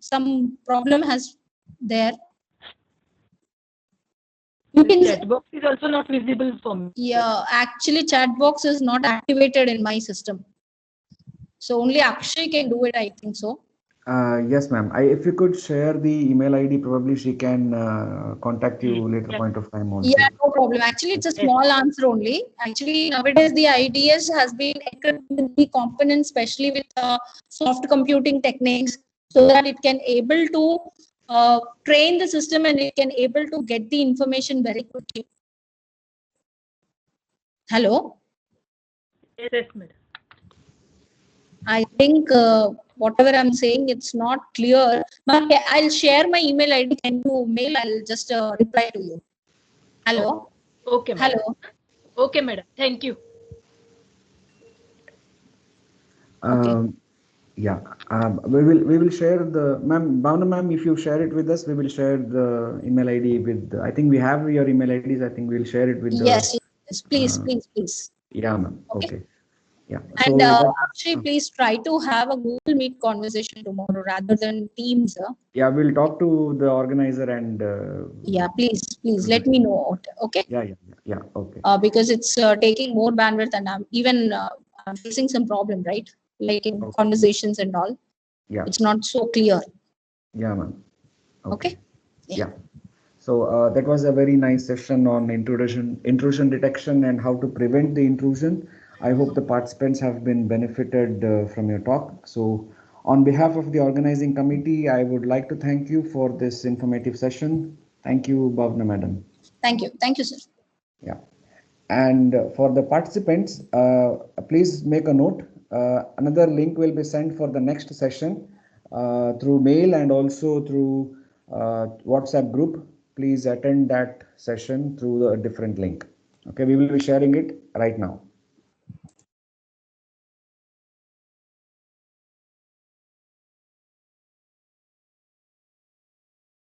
some problem has there. You can. Chat box is also not visible for me. Yeah, actually, chat box is not activated in my system. So only Akshay can do it, I think so. Yes, ma'am. If you could share the email ID, probably she can contact you later point of time also. Yeah, no problem. Actually, it's a small answer only. Actually, nowadays the IDS has been equipped with the components, especially with soft computing techniques. so that it can able to train the system and it can able to get the information very quickly. Hello? Yes, madam. I think whatever I'm saying, it's not clear. Ma'am, I'll share my email ID. Can you mail? I'll just reply to you. Hello? Okay, madam. Hello? Okay, madam. Thank you. Yeah, we will share the ma'am Bhavna ma'am. If you share it with us, we will share the email ID with. I think we have your email IDs. I think we'll share it with Yes, the. yes, please, please, please. Yeah, ma'am. Okay. Yeah. And So actually, please try to have a Google Meet conversation tomorrow rather than Teams. yeah, we'll talk to the organizer and. Yeah, please let me know. Okay. Yeah. Okay. Because it's taking more bandwidth, and I'm facing some problem, right? Like in conversations and all. Yeah. It's not so clear. Yeah, ma'am. Okay. Yeah. So that was a very nice session on intrusion detection and how to prevent the intrusion. I hope the participants have been benefited from your talk. So on behalf of the organizing committee, I would like to thank you for this informative session. Thank you, Bhavna madam. Thank you, sir. Yeah. And for the participants, please make a note. Another link will be sent for the next session through mail and also through WhatsApp group. Please attend that session through a different link. Okay, we will be sharing it right now.